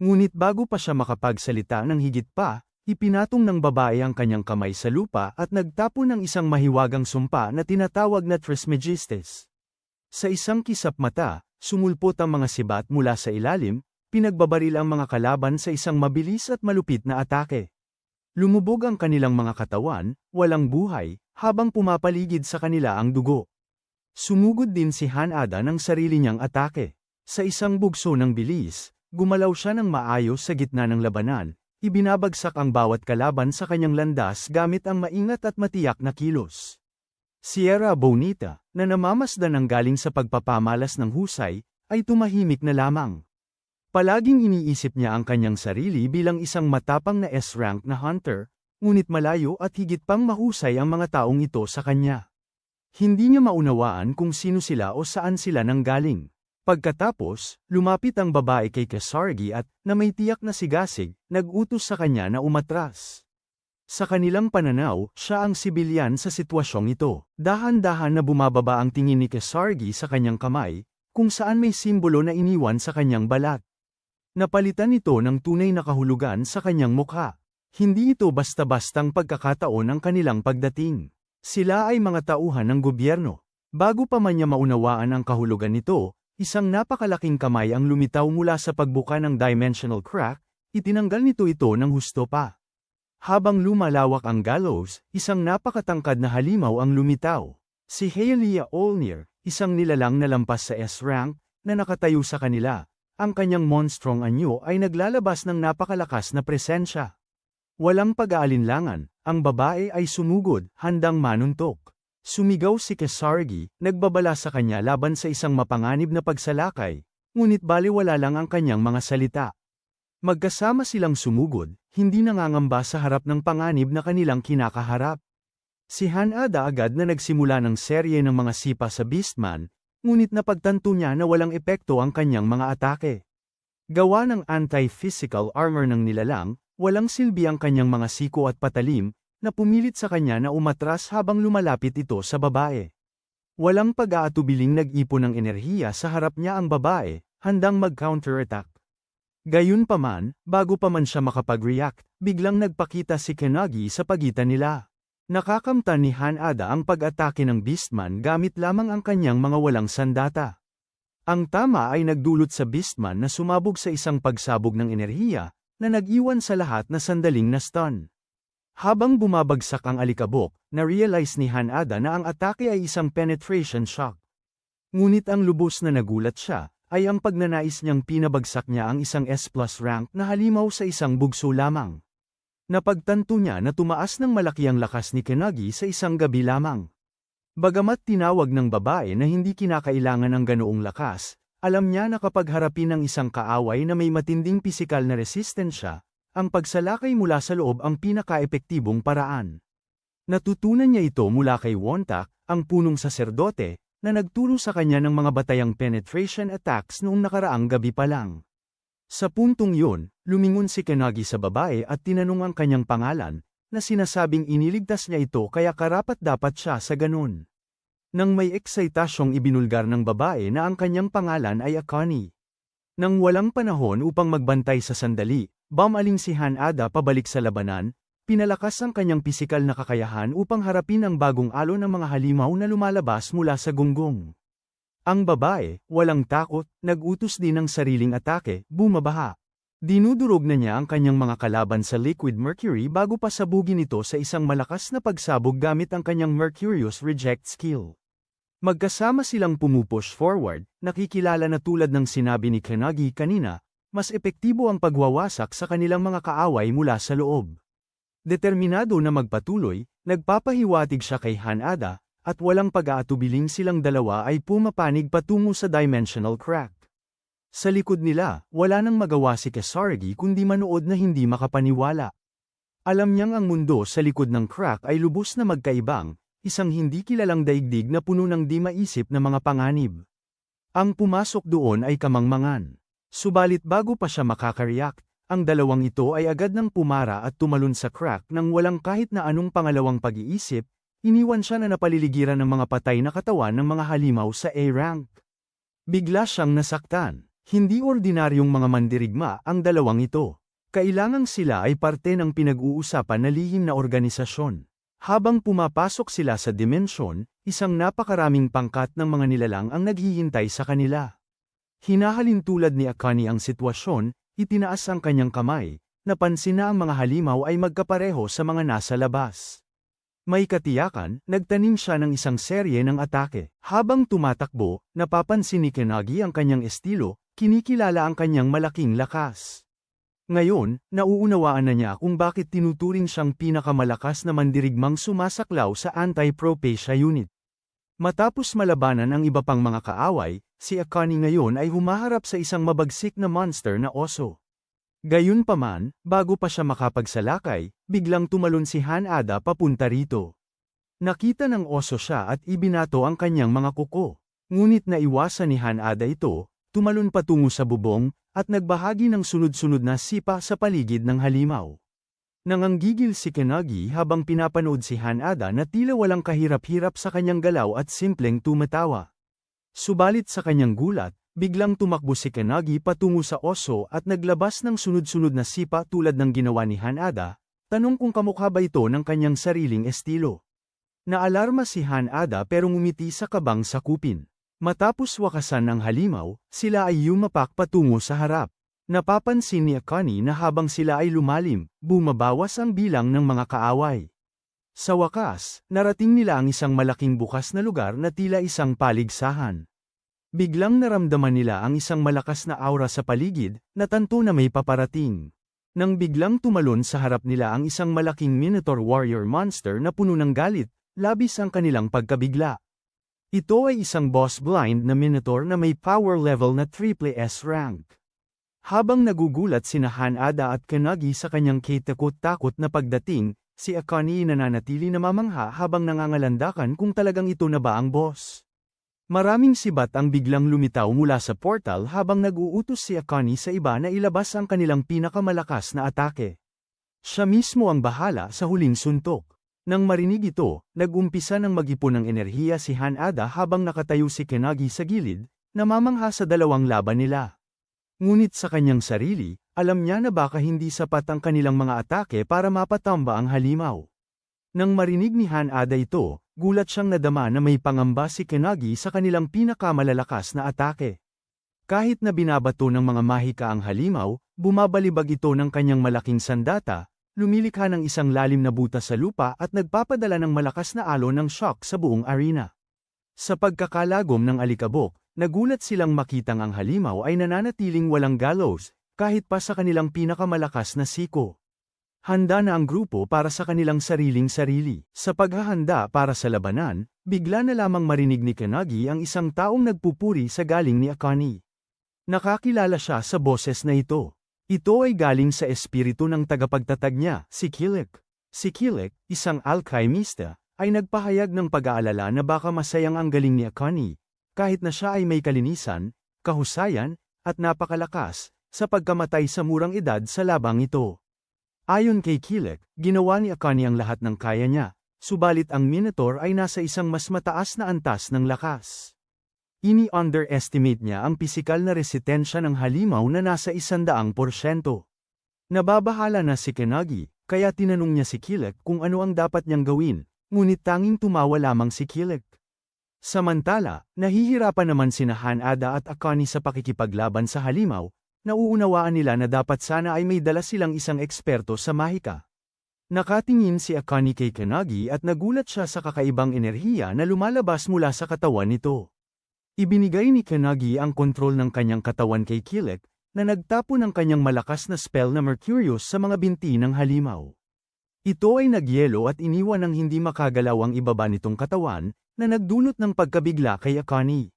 Ngunit bago pa siya makapagsalita ng higit pa, ipinatong ng babae ang kanyang kamay sa lupa at nagtapon ng isang mahiwagang sumpa na tinatawag na Trismegistus. Sa isang kisap mata, sumulpot ang mga sibat mula sa ilalim, pinagbabaril ang mga kalaban sa isang mabilis at malupit na atake. Lumubog ang kanilang mga katawan, walang buhay, habang pumapaligid sa kanila ang dugo. Sumugod din si Hanada ng sarili niyang atake. Sa isang bugso ng bilis, gumalaw siya ng maayos sa gitna ng labanan, ibinabagsak ang bawat kalaban sa kanyang landas gamit ang maingat at matiyak na kilos. Sierra Bonita, na namamasdan ng galing sa pagpapamalas ng husay, ay tumahimik na lamang. Palaging iniisip niya ang kanyang sarili bilang isang matapang na S-rank na hunter, ngunit malayo at higit pang mahusay ang mga taong ito sa kanya. Hindi niya maunawaan kung sino sila o saan sila nanggaling. Pagkatapos, lumapit ang babae kay Kasaragi at, na may tiyak na sigasig, nag-utos sa kanya na umatras. Sa kanilang pananaw, siya ang sibilyan sa sitwasyong ito. Dahan-dahan na bumababa ang tingin ni Kasaragi sa kanyang kamay, kung saan may simbolo na iniwan sa kanyang balat. Napalitan ito ng tunay na kahulugan sa kanyang mukha. Hindi ito basta-bastang pagkakataon ang kanilang pagdating. Sila ay mga tauhan ng gobyerno. Bago pa man niya maunawaan ang kahulugan nito, isang napakalaking kamay ang lumitaw mula sa pagbuka ng dimensional crack, itinanggal nito ito ng husto pa. Habang lumalawak ang gallows, isang napakatangkad na halimaw ang lumitaw. Si Haelia Olnir, isang nilalang na lampas sa S-rank, na nakatayo sa kanila. Ang kanyang monstrong anyo ay naglalabas ng napakalakas na presensya. Walang pag-aalinlangan, ang babae ay sumugod, handang manuntok. Sumigaw si Kasargi, nagbabala sa kanya laban sa isang mapanganib na pagsalakay, ngunit baliwala lang ang kanyang mga salita. Magkasama silang sumugod, hindi nangangamba sa harap ng panganib na kanilang kinakaharap. Si Hanada agad na nagsimula ng serye ng mga sipa sa Beastman, ngunit napagtanto niya na walang epekto ang kanyang mga atake. Gawa ng anti-physical armor ng nilalang, walang silbi ang kanyang mga siko at patalim, na pumilit sa kanya na umatras habang lumalapit ito sa babae. Walang pag-aatubiling nag-ipon ng enerhiya sa harap niya ang babae, handang mag-counterattack. Gayunpaman, bago pa man siya makapag-react, biglang nagpakita si Kenagi sa pagitan nila. Nakakamtan ni Hanada ang pag-atake ng Beastman gamit lamang ang kanyang mga walang sandata. Ang tama ay nagdulot sa Beastman na sumabog sa isang pagsabog ng enerhiya, na nag-iwan sa lahat na sandaling na stun. Habang bumabagsak ang alikabok, na-realize ni Hanada na ang atake ay isang penetration shock. Ngunit ang lubos na nagulat siya, ay ang pagnanais niyang pinabagsak niya ang isang S+ rank na halimaw sa isang bugso lamang. Napagtanto niya na tumaas ng malaki ang lakas ni Kenagi sa isang gabi lamang. Bagamat tinawag ng babae na hindi kinakailangan ng ganoong lakas, alam niya na kapag harapin ng isang kaaway na may matinding pisikal na resistensya, ang pagsalakay mula sa loob ang pinaka-epektibong paraan. Natutunan niya ito mula kay Wontak, ang punong saserdote, na nagturo sa kanya ng mga batayang penetration attacks noong nakaraang gabi pa lang. Sa puntong yun, lumingon si Kenagi sa babae at tinanong ang kanyang pangalan, na sinasabing iniligtas niya ito kaya karapat-dapat siya sa ganun. Nang may eksitasyong ibinulgar ng babae na ang kanyang pangalan ay Akane. Nang walang panahon upang magbantay sa sandali, bumaling si Hanada pabalik sa labanan, pinalakas ang kanyang pisikal na kakayahan upang harapin ang bagong alon ng mga halimaw na lumalabas mula sa gunggong. Ang babae, walang takot, nag-utos din ng sariling atake, bumabaha. Dinudurog na niya ang kanyang mga kalaban sa liquid mercury bago pa sabugin ito sa isang malakas na pagsabog gamit ang kanyang Mercurius Reject skill. Magkasama silang pumupush forward, nakikilala na tulad ng sinabi ni Kenagi kanina, mas epektibo ang pagwawasak sa kanilang mga kaaway mula sa loob. Determinado na magpatuloy, nagpapahiwatig siya kay Hanada, at walang pag-aatubiling silang dalawa ay pumapanig patungo sa dimensional crack. Sa likod nila, wala nang magawa si Kasargi kundi manood na hindi makapaniwala. Alam niyang ang mundo sa likod ng crack ay lubos na magkaibang, isang hindi kilalang daigdig na puno ng di maisip na mga panganib. Ang pumasok doon ay kamangmangan. Subalit bago pa siya makakareact, ang dalawang ito ay agad nang pumara at tumalon sa crack nang walang kahit na anong pangalawang pag-iisip. Iniwan siya na napaliligiran ng mga patay na katawan ng mga halimaw sa A-rank. Bigla siyang nasaktan. Hindi ordinaryong mga mandirigma ang dalawang ito. Kailangang sila ay parte ng pinag-uusapan na lihim na organisasyon. Habang pumapasok sila sa dimensyon, isang napakaraming pangkat ng mga nilalang ang naghihintay sa kanila. Hinahalin tulad ni Akane ang sitwasyon, itinaas ang kanyang kamay, napansin na ang mga halimaw ay magkapareho sa mga nasa labas. May katiyakan, nagtanim siya ng isang serye ng atake. Habang tumatakbo, napapansin ni Kenagi ang kanyang estilo, kinikilala ang kanyang malaking lakas. Ngayon, nauunawaan na niya kung bakit tinuturing siyang pinakamalakas na mandirigmang sumasaklaw sa anti-Propacia unit. Matapos malabanan ang iba pang mga kaaway, si Akane ngayon ay humaharap sa isang mabagsik na monster na oso. Gayunpaman, bago pa siya makapagsalakay, biglang tumalon si Hanada papunta rito. Nakita ng oso siya at ibinato ang kanyang mga kuko. Ngunit naiwasan ni Hanada ito, tumalon patungo sa bubong, at nagbahagi ng sunod-sunod na sipa sa paligid ng halimaw. Nanganggigil si Kenagi habang pinapanood si Hanada na tila walang kahirap-hirap sa kanyang galaw at simpleng tumatawa. Subalit sa kanyang gulat, biglang tumakbo si Kenagi patungo sa oso at naglabas ng sunod-sunod na sipa tulad ng ginawa ni Hanada, tanong kung kamukha ba ito ng kanyang sariling estilo. Naalarma si Hanada pero ngumiti sa kabang sakupin. Matapos wakasan ng halimaw, sila ay yumapak patungo sa harap. Napapansin ni Akane na habang sila ay lumalim, bumabawas ang bilang ng mga kaaway. Sa wakas, narating nila ang isang malaking bukas na lugar na tila isang paligsahan. Biglang naramdaman nila ang isang malakas na aura sa paligid, na tanto na may paparating. Nang biglang tumalon sa harap nila ang isang malaking Minotaur warrior monster na puno ng galit, labis ang kanilang pagkabigla. Ito ay isang boss blind na Minotaur na may power level na triple S rank. Habang nagugulat sina Hanada at Kanagi sa kanyang katakot-takot na pagdating, si Akane nananatili na mamangha habang nangangalandakan kung talagang ito na ba ang boss. Maraming sibat ang biglang lumitaw mula sa portal habang nag-uutos si Akane sa iba na ilabas ang kanilang pinakamalakas na atake. Siya mismo ang bahala sa huling suntok. Nang marinig ito, nag-umpisa ng mag-ipon ng enerhiya si Hanada habang nakatayo si Kanagi sa gilid, namamangha sa dalawang laban nila. Ngunit sa kanyang sarili, alam niya na baka hindi sapat ang kanilang mga atake para mapatamba ang halimaw. Nang marinig ni Hanada ito, gulat siyang nadama na may pangamba si Kanagi sa kanilang pinakamalalakas na atake. Kahit na binabato ng mga mahika ang halimaw, bumabalibag ito ng kanyang malaking sandata, lumilikha ng isang lalim na butas sa lupa at nagpapadala ng malakas na alon ng shock sa buong arena. Sa pagkakalagom ng alikabok, nagulat silang makitang ang halimaw ay nananatiling walang gallows, kahit pa sa kanilang pinakamalakas na siko. Handa na ang grupo para sa kanilang sariling-sarili. Sa paghahanda para sa labanan, bigla na lamang marinig ni Kanagi ang isang taong nagpupuri sa galing ni Akane. Nakakilala siya sa boses na ito. Ito ay galing sa espiritu ng tagapagtatag niya, si Kilik. Si Kilik, isang alchemista, ay nagpahayag ng pag-aalala na baka masayang ang galing ni Akane, kahit na siya ay may kalinisan, kahusayan, at napakalakas, sa pagkamatay sa murang edad sa labang ito. Ayon kay Kilik, ginawa ni Akane ang lahat ng kaya niya, subalit ang Minotaur ay nasa isang mas mataas na antas ng lakas. Ini-underestimate niya ang pisikal na resistensya ng halimaw na nasa 100%. Nababahala na si Kanagi, kaya tinanong niya si Kilik kung ano ang dapat niyang gawin, ngunit tanging tumawa lamang si Kilik. Samantala, nahihirapan naman sina Hanada at Akane sa pakikipaglaban sa halimaw, nauunawaan nila na dapat sana ay may dala silang isang eksperto sa mahika. Nakatingin si Akane kay Kanagi at nagulat siya sa kakaibang enerhiya na lumalabas mula sa katawan nito. Ibinigay ni Kanagi ang kontrol ng kanyang katawan kay Kilik, na nagtapo ng kanyang malakas na spell na Mercurius sa mga binti ng halimaw. Ito ay nagyelo at iniwan ng hindi makagalaw ang ibaba nitong katawan, na nagdulot ng pagkabigla kay Akane.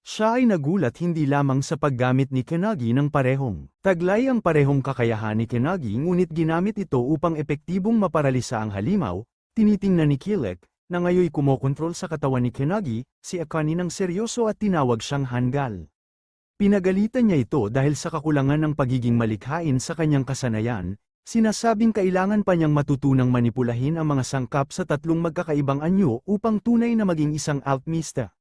Siya ay nagulat hindi lamang sa paggamit ni Kanagi ng parehong taglay ang parehong kakayahan ni Kanagi ngunit ginamit ito upang epektibong maparalisa ang halimaw, tinitingnan ni Kilik, na ngayoy kumokontrol sa katawan ni Kanagi, si Akane ng seryoso at tinawag siyang Hanggal. Pinagalitan niya ito dahil sa kakulangan ng pagiging malikhain sa kanyang kasanayan, sinasabing kailangan pa niyang matutunang manipulahin ang mga sangkap sa tatlong magkakaibang anyo upang tunay na maging isang alchemista.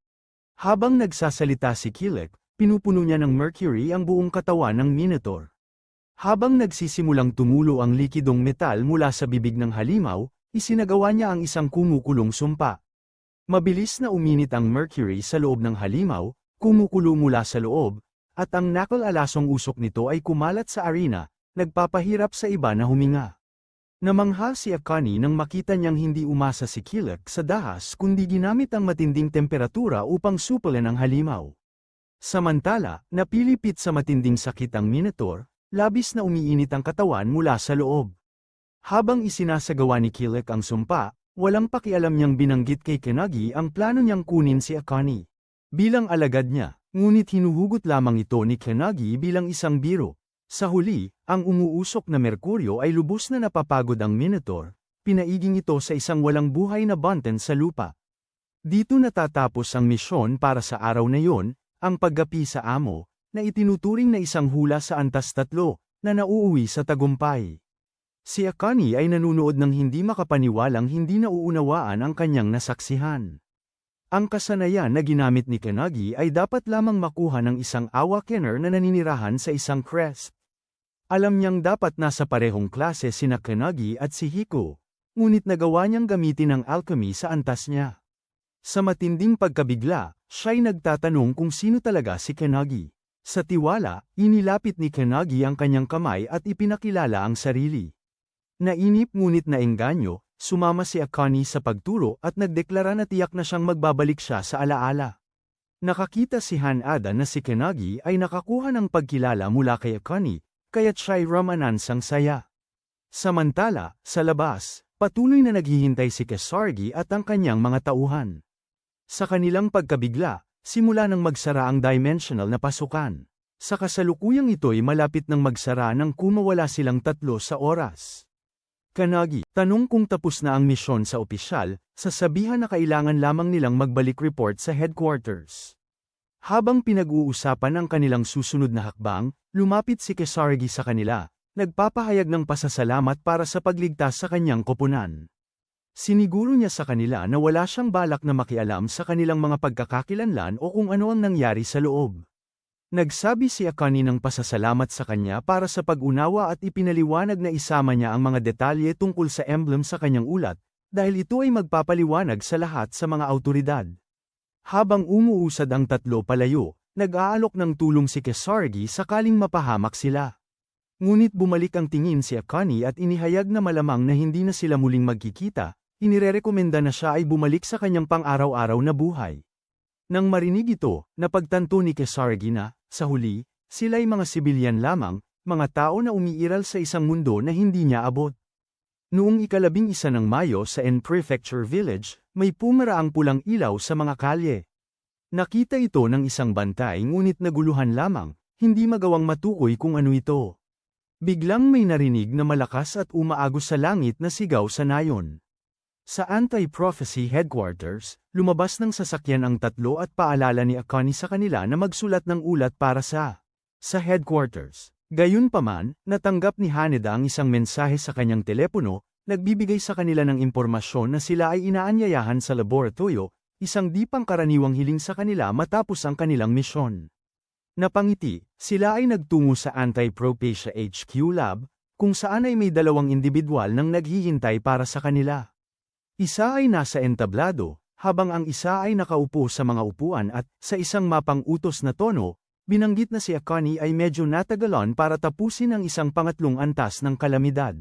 Habang nagsasalita si Kilik, pinupuno niya ng mercury ang buong katawan ng Minotaur. Habang nagsisimulang tumulo ang likidong metal mula sa bibig ng halimaw, isinagawa niya ang isang kumukulong sumpa. Mabilis na uminit ang mercury sa loob ng halimaw, kumukulo mula sa loob, at ang nakal-alasong usok nito ay kumalat sa arena, nagpapahirap sa iba na huminga. Namangha si Akane nang makita niyang hindi umasa si Kilik sa dahas kundi ginamit ang matinding temperatura upang supulan ang halimaw. Samantala, napilipit sa matinding sakit ang Minotaur, labis na umiinit ang katawan mula sa loob. Habang isinasagawa ni Kilik ang sumpa, walang pakialam niyang binanggit kay Kanagi ang plano niyang kunin si Akane. Bilang alagad niya, ngunit hinuhugot lamang ito ni Kanagi bilang isang biro. Sa huli, ang umuusok na merkuryo ay lubos na napapagod ang Minotaur, pinaiging ito sa isang walang buhay na bunten sa lupa. Dito natatapos ang misyon para sa araw na yon, ang paggapi sa amo, na itinuturing na isang hula sa antas 3, na nauuwi sa tagumpay. Si Akane ay nanunood ng hindi makapaniwalang hindi nauunawaan ang kanyang nasaksihan. Ang kasanayan na ginamit ni Kanagi ay dapat lamang makuha ng isang awakener na naninirahan sa isang crest. Alam niyang dapat nasa parehong klase sina Kanagi at si Hiko. ngunit nagawa niyang gamitin ang alchemy sa antas niya. Sa matinding pagkabigla, siya'y nagtatanong kung sino talaga si Kanagi. Sa tiwala, inilapit ni Kanagi ang kanyang kamay at ipinakilala ang sarili. Nainip ngunit naengganyo, sumama si Akane sa pagturo at nagdeklara na tiyak na siyang magbabalik siya sa alaala. Nakakita si Hanada na si Kanagi ay nakakuha ng pagkilala mula kay Akane, kaya't siya'y ramanansang saya. Samantala, sa labas, patuloy na naghihintay si Kasaragi at ang kanyang mga tauhan. Sa kanilang pagkabigla, simula nang magsara ang dimensional na pasukan. Sa kasalukuyang ito'y malapit nang magsara nang kumawala silang tatlo sa oras. Kanagi, tanong kung tapos na ang misyon sa opisyal, sasabihan na kailangan lamang nilang magbalik report sa headquarters. Habang pinag-uusapan ang kanilang susunod na hakbang, lumapit si Kasaragi sa kanila, nagpapahayag ng pasasalamat para sa pagligtas sa kanyang koponan. Siniguro niya sa kanila na wala siyang balak na makialam sa kanilang mga pagkakakilanlan o kung ano ang nangyari sa loob. Nagsabi si Akane ng pasasalamat sa kanya para sa pag-unawa at ipinaliwanag na isama niya ang mga detalye tungkol sa emblem sa kanyang ulat, dahil ito ay magpapaliwanag sa lahat sa mga awtoridad. Habang umuusad ang tatlo palayo, nag-aalok ng tulong si Kasaragi sakaling mapahamak sila. Ngunit bumalik ang tingin si Akane at inihayag na malamang na hindi na sila muling magkikita, inirerekomenda na siya ay bumalik sa kanyang pang-araw-araw na buhay. Nang marinig ito, napagtanto ni Kasaragi na, sa huli, sila'y mga sibilyan lamang, mga tao na umiiral sa isang mundo na hindi niya abot. Noong 11 ng Mayo sa N Prefecture Village, may pumaraang pulang ilaw sa mga kalye. Nakita ito ng isang bantay ngunit naguluhan lamang, hindi magawang matukoy kung ano ito. Biglang may narinig na malakas at umaagos sa langit na sigaw sa nayon. Sa Anti-Prophecy Headquarters, lumabas ng sasakyan ang tatlo at paalala ni Akane sa kanila na magsulat ng ulat para sa headquarters. Gayunpaman, natanggap ni Haneda ang isang mensahe sa kanyang telepono, nagbibigay sa kanila ng impormasyon na sila ay inaanyayahan sa laboratorio, isang di pangkaraniwang hiling sa kanila matapos ang kanilang misyon. Napangiti, sila ay nagtungo sa Anti-Propacia HQ Lab, kung saan ay may dalawang individual nang naghihintay para sa kanila. Isa ay nasa entablado, habang ang isa ay nakaupo sa mga upuan at, sa isang mapang-utos na tono, binanggit na si Akane ay medyo natagalan para tapusin ang isang pangatlong antas ng kalamidad.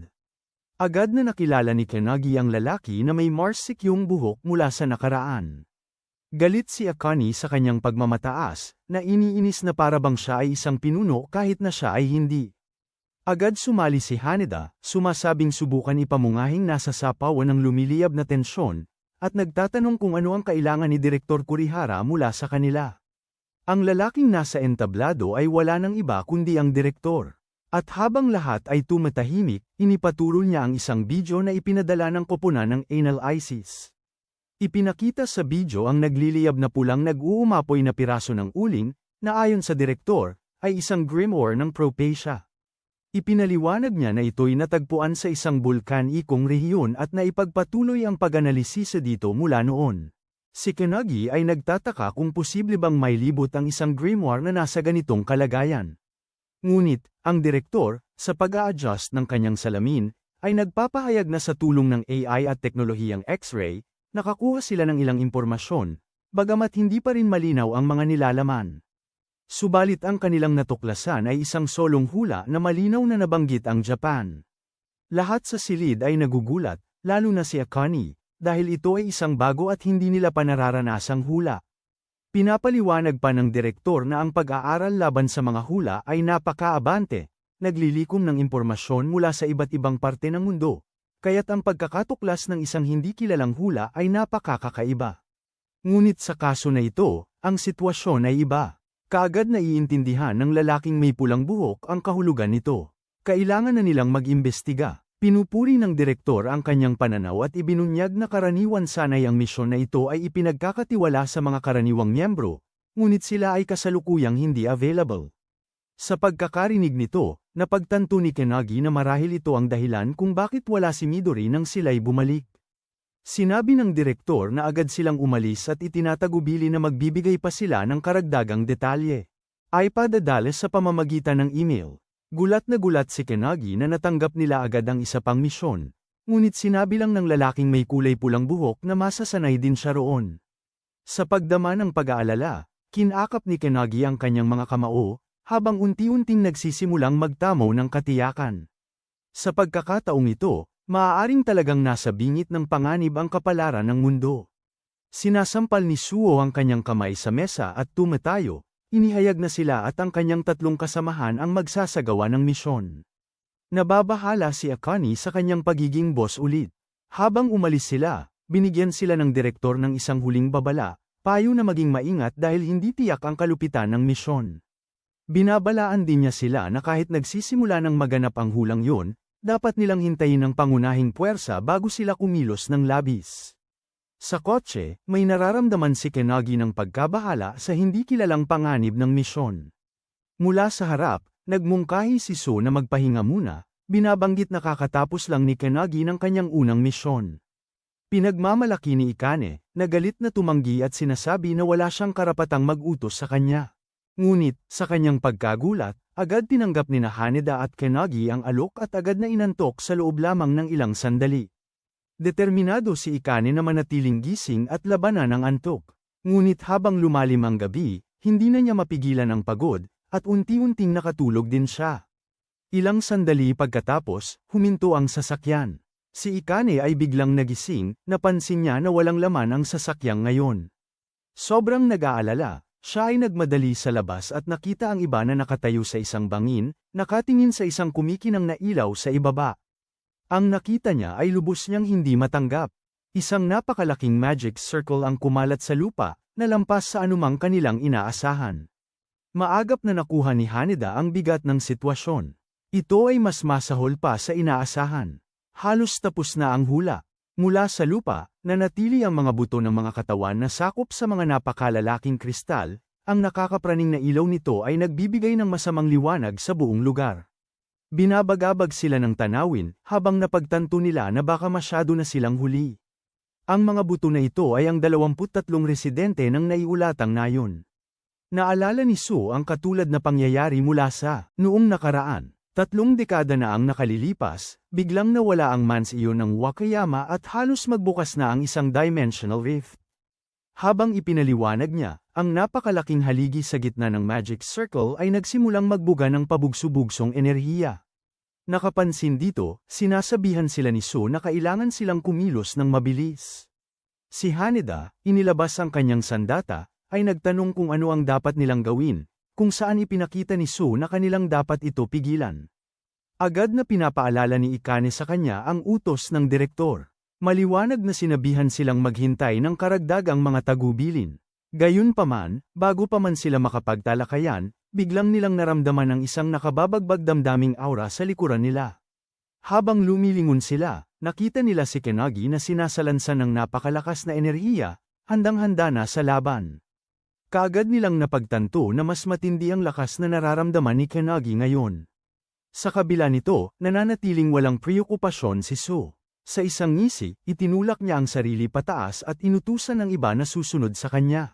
Agad na nakilala ni Kanagi ang lalaki na may marsikyong buhok mula sa nakaraan. Galit si Akane sa kanyang pagmamataas, na iniinis na parabang siya ay isang pinuno kahit na siya ay hindi. Agad sumali si Haneda, sumasabing subukan ipamungahing nasa sapawan ng lumiliyab na tensyon, at nagtatanong kung ano ang kailangan ni Direktor Kurihara mula sa kanila. Ang lalaking nasa entablado ay wala nang iba kundi ang direktor. At habang lahat ay tumatahimik, inipaturo niya ang isang video na ipinadala ng koponan ng Anal ISIS. Ipinakita sa video ang nagliliyab na pulang nag-uumapoy na piraso ng uling, na ayon sa direktor, ay isang grimoire ng Propacia. Ipinaliwanag niya na ito'y natagpuan sa isang bulkan-ikong rehiyon at naipagpatuloy ang pag-analisisa dito mula noon. Si Kanagi ay nagtataka kung posible bang may libot ang isang grimoire na nasa ganitong kalagayan. Ngunit, ang direktor, sa pag-a-adjust ng kanyang salamin, ay nagpapahayag na sa tulong ng AI at teknolohiyang X-ray, nakakuha sila ng ilang impormasyon, bagamat hindi pa rin malinaw ang mga nilalaman. Subalit ang kanilang natuklasan ay isang solong hula na malinaw na nabanggit ang Japan. Lahat sa silid ay nagugulat, lalo na si Akane, dahil ito ay isang bago at hindi nila panararanasang hula. Pinapaliwanag pa ng direktor na ang pag-aaral laban sa mga hula ay napakaabante, naglilikom ng impormasyon mula sa iba't ibang parte ng mundo, kaya't ang pagkakatuklas ng isang hindi kilalang hula ay napakakakaiba. Ngunit sa kaso na ito, ang sitwasyon ay iba. Kaagad na iintindihan ng lalaking may pulang buhok ang kahulugan nito. Kailangan na nilang mag-imbestiga. Pinupuri ng direktor ang kanyang pananaw at ibinunyag na karaniwan sanay ang misyon na ito ay ipinagkakatiwala sa mga karaniwang miyembro, ngunit sila ay kasalukuyang hindi available. Sa pagkakarinig nito, napagtanto ni Kanagi na marahil ito ang dahilan kung bakit wala si Midori nang sila'y bumalik. Sinabi ng direktor na agad silang umalis at itinatagubili na magbibigay pa sila ng karagdagang detalye. Ay padadala sa pamamagitan ng email. Gulat na gulat si Kanagi na natanggap nila agad ang isa pang misyon. ngunit sinabi lang ng lalaking may kulay pulang buhok na masasanay din siya roon. Sa pagdama ng pag-aalala, kinakap ni Kenagi ang kanyang mga kamao, habang unti-unting nagsisimulang magtamaw ng katiyakan. Sa pagkakataong ito, maaaring talagang nasa bingit ng panganib ang kapalaran ng mundo. Sinasampal ni Suo ang kanyang kamay sa mesa at tumatayo, inihayag na sila at ang kanyang tatlong kasamahan ang magsasagawa ng misyon. Nababahala si Akane sa kanyang pagiging boss ulit. Habang umalis sila, binigyan sila ng direktor ng isang huling babala, payo na maging maingat dahil hindi tiyak ang kalupitan ng misyon. Binabalaan din niya sila na kahit nagsisimula ng maganap ang hulang yun, dapat nilang hintayin ang pangunahing puwersa bago sila kumilos ng labis. Sa kotse, may nararamdaman si Kenagi ng pagkabahala sa hindi kilalang panganib ng misyon. Mula sa harap, nagmungkahi si So na magpahinga muna, binabanggit na kakatapos lang ni Kenagi ng kanyang unang misyon. Pinagmamalaki ni Ikane, na galit na tumanggi at sinasabi na wala siyang karapatang mag-utos sa kanya. Ngunit, sa kanyang pagkagulat, agad tinanggap ni Haneda at Kenagi ang alok at agad na inantok sa loob lamang ng ilang sandali. Determinado si Ikane na manatiling gising at labanan ang antok. Ngunit habang lumalim ang gabi, hindi na niya mapigilan ang pagod, at unti-unting nakatulog din siya. Ilang sandali pagkatapos, huminto ang sasakyan. Si Ikane ay biglang nagising, napansin niya na walang laman ang sasakyang ngayon. Sobrang nag-aalala, siya ay nagmadali sa labas at nakita ang iba na nakatayo sa isang bangin, nakatingin sa isang kumikinang na ilaw sa ibaba. Ang nakita niya ay lubos niyang hindi matanggap. Isang napakalaking magic circle ang kumalat sa lupa, na lampas sa anumang kanilang inaasahan. Maagap na nakuha ni Haneda ang bigat ng sitwasyon. Ito ay mas masahol pa sa inaasahan. Halos tapos na ang hula. Mula sa lupa, nanatili ang mga buto ng mga katawan na sakop sa mga napakalalaking kristal, ang nakakapraning na ilaw nito ay nagbibigay ng masamang liwanag sa buong lugar. Binabagabag sila ng tanawin, habang napagtanto nila na baka masyado na silang huli. Ang mga buto na ito ay ang 23 residente ng naiulatang nayon. Naalala ni Su ang katulad na pangyayari mula sa noong nakaraan. 3 dekada na ang nakalilipas, biglang nawala ang mansiyon ng Wakayama at halos magbukas na ang isang dimensional rift. Habang ipinaliwanag niya, ang napakalaking haligi sa gitna ng magic circle ay nagsimulang magbuga ng pabugso-bugsong enerhiya. Nakapansin dito, sinasabihan sila ni Su na kailangan silang kumilos ng mabilis. Si Haneda, inilabas ang kanyang sandata, ay nagtanong kung ano ang dapat nilang gawin, kung saan ipinakita ni Su na kanilang dapat ito pigilan. Agad na pinapaalala ni Ikane sa kanya ang utos ng direktor. Maliwanag na sinabihan silang maghintay ng karagdagang mga tagubilin. Gayunpaman, bago pa man sila makapagtalakayan, biglang nilang naramdaman ang isang nakababagbag damdaming aura sa likuran nila. Habang lumilingon sila, nakita nila si Kenagi na sinasalansan ng napakalakas na enerhiya, handang-handa na sa laban. Kaagad nilang napagtanto na mas matindi ang lakas na nararamdaman ni Kenagi ngayon. Sa kabila nito, nananatiling walang preokupasyon si Su. Sa isang ngisi, itinulak niya ang sarili pataas at inutusan ng iba na susunod sa kanya.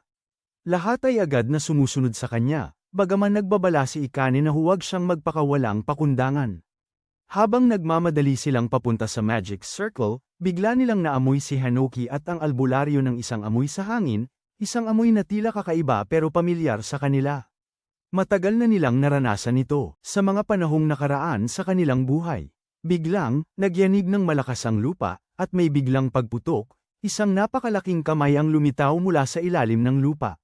Lahat ay agad na sumusunod sa kanya, bagaman nagbabala si Ikane na huwag siyang magpakawalang pakundangan. Habang nagmamadali silang papunta sa Magic Circle, bigla nilang naamoy si Hanoki at ang albularyo ng isang amoy sa hangin, isang amoy na tila kakaiba pero pamilyar sa kanila. Matagal na nilang naranasan ito sa mga panahong nakaraan sa kanilang buhay. Biglang, nagyanig ng malakas ang lupa, at may biglang pagputok, isang napakalaking kamay ang lumitaw mula sa ilalim ng lupa.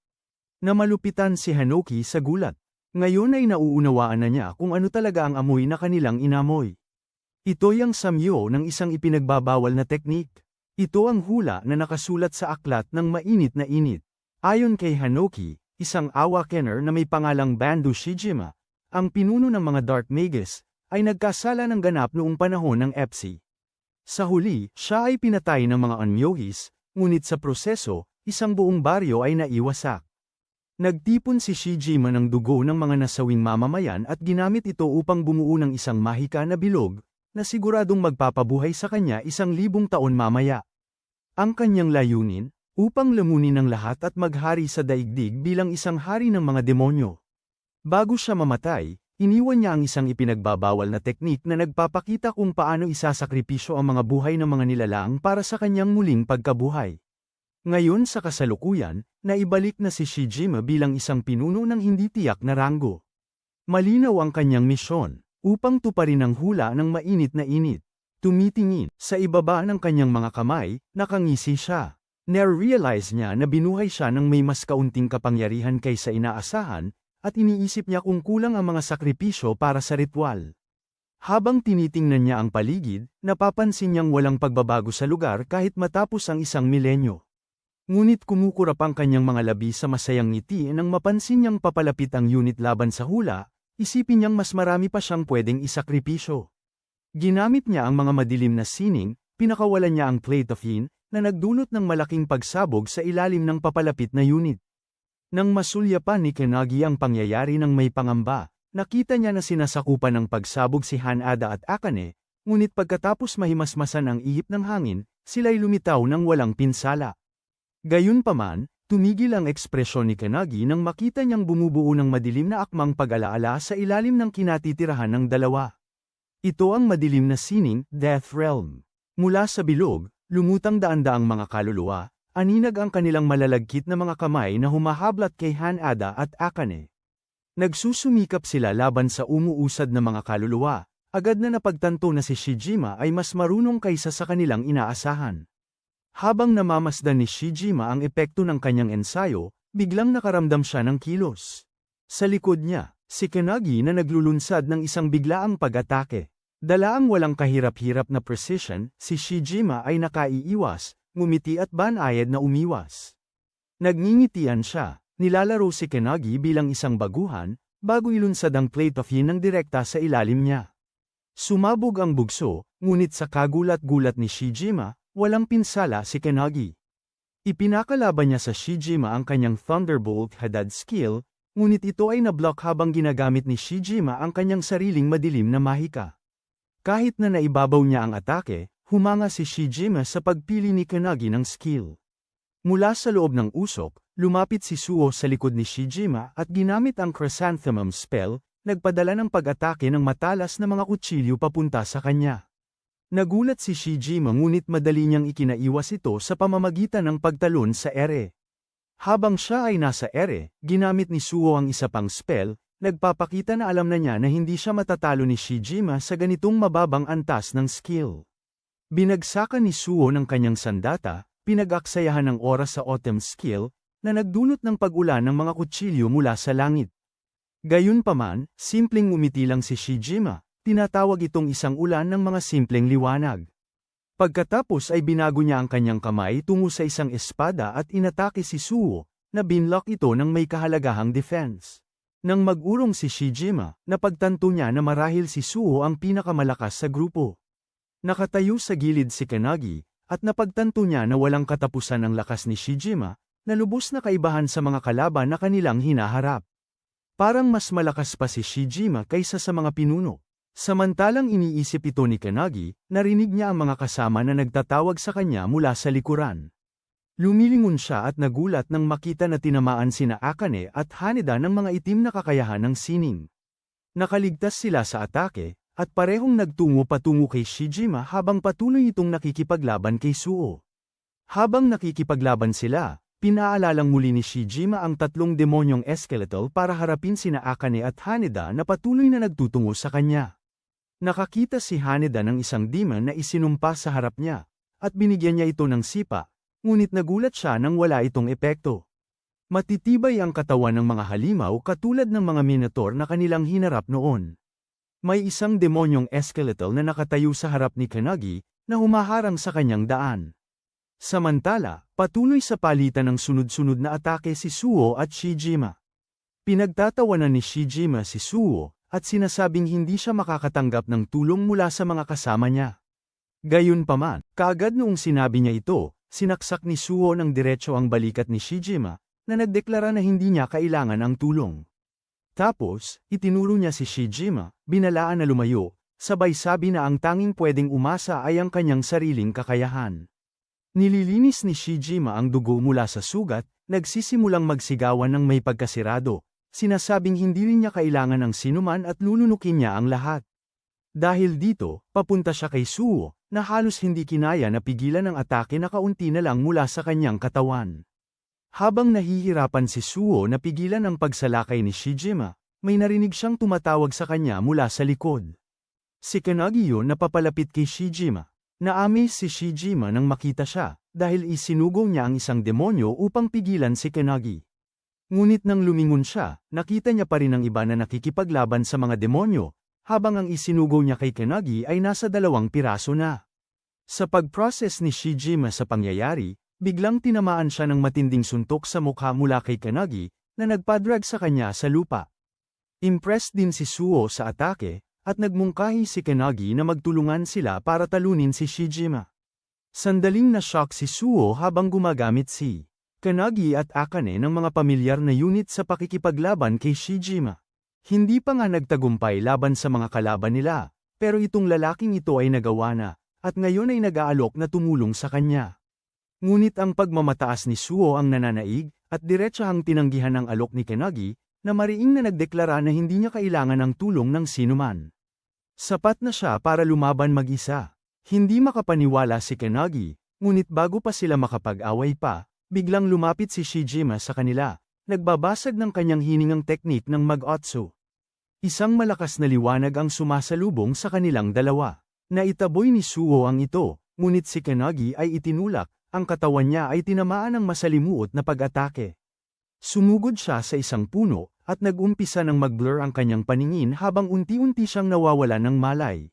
Namalupitan si Hanoki sa gulat. Ngayon ay nauunawaan na niya kung ano talaga ang amoy na kanilang inamoy. Ito'y ang samyo ng isang ipinagbabawal na teknik. Ito ang hula na nakasulat sa aklat ng mainit na init. Ayon kay Hanoki, isang awakener na may pangalang Bandu Shijima, ang pinuno ng mga Dark Mages, ay nagkasala ng ganap noong panahon ng Epsi. Sa huli, siya ay pinatay ng mga Onmyohis, ngunit sa proseso, isang buong baryo ay naiwasak. Nagtipon si Shijima ng dugo ng mga nasawing mamamayan at ginamit ito upang bumuo ng isang mahika na bilog, na siguradong magpapabuhay sa kanya 1,000 taon mamaya. Ang kanyang layunin, upang lamunin ang lahat at maghari sa daigdig bilang isang hari ng mga demonyo. Bago siya mamatay, Iniwan niya ang isang ipinagbabawal na teknik na nagpapakita kung paano isasakripisyo ang mga buhay ng mga nilalang para sa kanyang muling pagkabuhay. Ngayon sa kasalukuyan, naibalik na si Shijima bilang isang pinuno ng hindi tiyak na ranggo. Malinaw ang kanyang misyon, upang tuparin ang hula ng mainit na init. Tumitingin sa ibaba ng kanyang mga kamay, nakangisi siya. Narealize niya na binuhay siya ng may mas kaunting kapangyarihan kaysa inaasahan, at iniisip niya kung kulang ang mga sakripisyo para sa ritual. Habang tinitingnan niya ang paligid, napapansin niyang walang pagbabago sa lugar kahit matapos ang isang milenyo. Ngunit kumukurap ang kanyang mga labi sa masayang ngiti nang mapansin niyang papalapit ang unit laban sa hula, isipin niyang mas marami pa siyang pwedeng isakripisyo. Ginamit niya ang mga madilim na sining, pinakawalan niya ang plate of yin, na nagdulot ng malaking pagsabog sa ilalim ng papalapit na unit. Nang masulyapan ni Kanagi ang pangyayari ng may pangamba, nakita niya na sinasakupan ng pagsabog si Hanada at Akane, ngunit pagkatapos mahimasmasan ang ihip ng hangin, sila'y lumitaw ng walang pinsala. Gayunpaman, tumigil ang ekspresyon ni Kanagi nang makita niyang bumubuo ng madilim na akmang pag-alaala sa ilalim ng kinatitirahan ng dalawa. Ito ang madilim na sining, Death Realm. Mula sa bilog, lumutang daan-daang mga kaluluwa, aninag ang kanilang malalagkit na mga kamay na humahablat kay Hanada at Akane. Nagsusumikap sila laban sa umuusad na mga kaluluwa, agad na napagtanto na si Shijima ay mas marunong kaysa sa kanilang inaasahan. Habang namamasdan ni Shijima ang epekto ng kanyang ensayo, biglang nakaramdam siya ng kilos. Sa likod niya, si Kanagi na naglulunsad ng isang biglaang pag-atake. Dala ang walang kahirap-hirap na precision, si Shijima ay nakaiiwas, ngumiti at banayad na umiwas. Nagngingitian siya, nilalaro si Kanagi bilang isang baguhan, bago ilunsad ang plate of yin ng direkta sa ilalim niya. Sumabog ang bugso, ngunit sa kagulat-gulat ni Shijima, walang pinsala si Kanagi. Ipinakalaban niya sa Shijima ang kanyang Thunderbolt Hadad skill, ngunit ito ay nablock habang ginagamit ni Shijima ang kanyang sariling madilim na mahika. Kahit na naibabaw niya ang atake, humanga si Shijima sa pagpili ni Kanagi ng skill. Mula sa loob ng usok, lumapit si Suo sa likod ni Shijima at ginamit ang Chrysanthemum spell, nagpadala ng pag-atake ng matalas na mga kutsilyo papunta sa kanya. Nagulat si Shijima ngunit madali niyang ikinaiwas ito sa pamamagitan ng pagtalon sa ere. Habang siya ay nasa ere, ginamit ni Suo ang isa pang spell, nagpapakita na alam na niya na hindi siya matatalo ni Shijima sa ganitong mababang antas ng skill. Binagsakan ni Suo ng kanyang sandata, pinag-aksayahan ng oras sa autumn skill, na nagdulot ng pag-ulan ng mga kutsilyo mula sa langit. Gayunpaman, simpleng umiti lang si Shijima, tinatawag itong isang ulan ng mga simpleng liwanag. Pagkatapos ay binago niya ang kanyang kamay tungo sa isang espada at inatake si Suo, na binlock ito ng may kahalagahang defense. Nang mag-urong si Shijima, napagtanto niya na marahil si Suo ang pinakamalakas sa grupo. Nakatayo sa gilid si Kanagi, at napagtanto niya na walang katapusan ang lakas ni Shijima, na lubos na kaibahan sa mga kalaban na kanilang hinaharap. Parang mas malakas pa si Shijima kaysa sa mga pinuno. Samantalang iniisip ito ni Kanagi, narinig niya ang mga kasama na nagtatawag sa kanya mula sa likuran. Lumilingon siya at nagulat nang makita na tinamaan sina Akane at Haneda ng mga itim na kakayahan ng sining. Nakaligtas sila sa atake, at parehong nagtungo patungo kay Shijima habang patuloy itong nakikipaglaban kay Suo. Habang nakikipaglaban sila, pinaalalang muli ni Shijima ang tatlong demonyong skeletal para harapin sina Akane at Haneda na patuloy na nagtutungo sa kanya. Nakakita si Haneda ng isang demon na isinumpa sa harap niya, at binigyan niya ito ng sipa. Ngunit nagulat siya nang wala itong epekto. Matitibay ang katawan ng mga halimaw katulad ng mga minotaur na kanilang hinarap noon. May isang demonyong skeletal na nakatayo sa harap ni Kanagi, na humaharang sa kanyang daan. Samantala, patuloy sa palitan ng sunod-sunod na atake si Suo at Shijima. Pinagtatawanan ni Shijima si Suo, at sinasabing hindi siya makakatanggap ng tulong mula sa mga kasama niya. Gayunpaman, kaagad noong sinabi niya ito, sinaksak ni Suo ng diretso ang balikat ni Shijima, na nagdeklara na hindi niya kailangan ang tulong. Tapos, itinuro niya si Shijima, binalaan na lumayo, sabay sabi na ang tanging pwedeng umasa ay ang kanyang sariling kakayahan. Nililinis ni Shijima ang dugo mula sa sugat, nagsisimulang magsigawan ng may pagkasirado, sinasabing hindi rin niya kailangan ng sinuman at lulunukin niya ang lahat. Dahil dito, papunta siya kay Suo, na halos hindi kinaya na pigilan ang atake na kaunti na lang mula sa kanyang katawan. Habang nahihirapan si Suo na pigilan ang pagsalakay ni Shijima, may narinig siyang tumatawag sa kanya mula sa likod. Si Kanagi yun na papalapit kay Shijima. Naamis si Shijima nang makita siya, dahil isinugong niya ang isang demonyo upang pigilan si Kanagi. Ngunit nang lumingon siya, nakita niya pa rin ang iba na nakikipaglaban sa mga demonyo, habang ang isinugo niya kay Kanagi ay nasa 2 piraso na. Sa pag-process ni Shijima sa pangyayari, biglang tinamaan siya ng matinding suntok sa mukha mula kay Kanagi, na nagpadrag sa kanya sa lupa. Impressed din si Suo sa atake, at nagmungkahi si Kanagi na magtulungan sila para talunin si Shijima. Sandaling na-shock si Suo habang gumagamit si Kanagi at Akane ng mga pamilyar na unit sa pakikipaglaban kay Shijima. Hindi pa nga nagtagumpay laban sa mga kalaban nila, pero itong lalaking ito ay nagawa na, at ngayon ay nag-aalok na tumulong sa kanya. Ngunit ang pagmamataas ni Suo ang nananaig, at diretsahang tinanggihan ang alok ni Kanagi, na mariing na nagdeklara na hindi niya kailangan ng tulong ng sinuman. Sapat na siya para lumaban mag-isa. Hindi makapaniwala si Kanagi, ngunit bago pa sila makapag-away pa, biglang lumapit si Shijima sa kanila, nagbabasag ng kanyang hiningang teknik ng mag-otsu. Isang malakas na liwanag ang sumasalubong sa kanilang dalawa. Naitaboy ni Suo ang ito, ngunit si Kanagi ay itinulak, ang katawan niya ay tinamaan ng masalimuot na pag-atake. Sumugod siya sa isang puno, at nag-umpisa ng mag-blur ang kanyang paningin habang unti-unti siyang nawawala ng malay.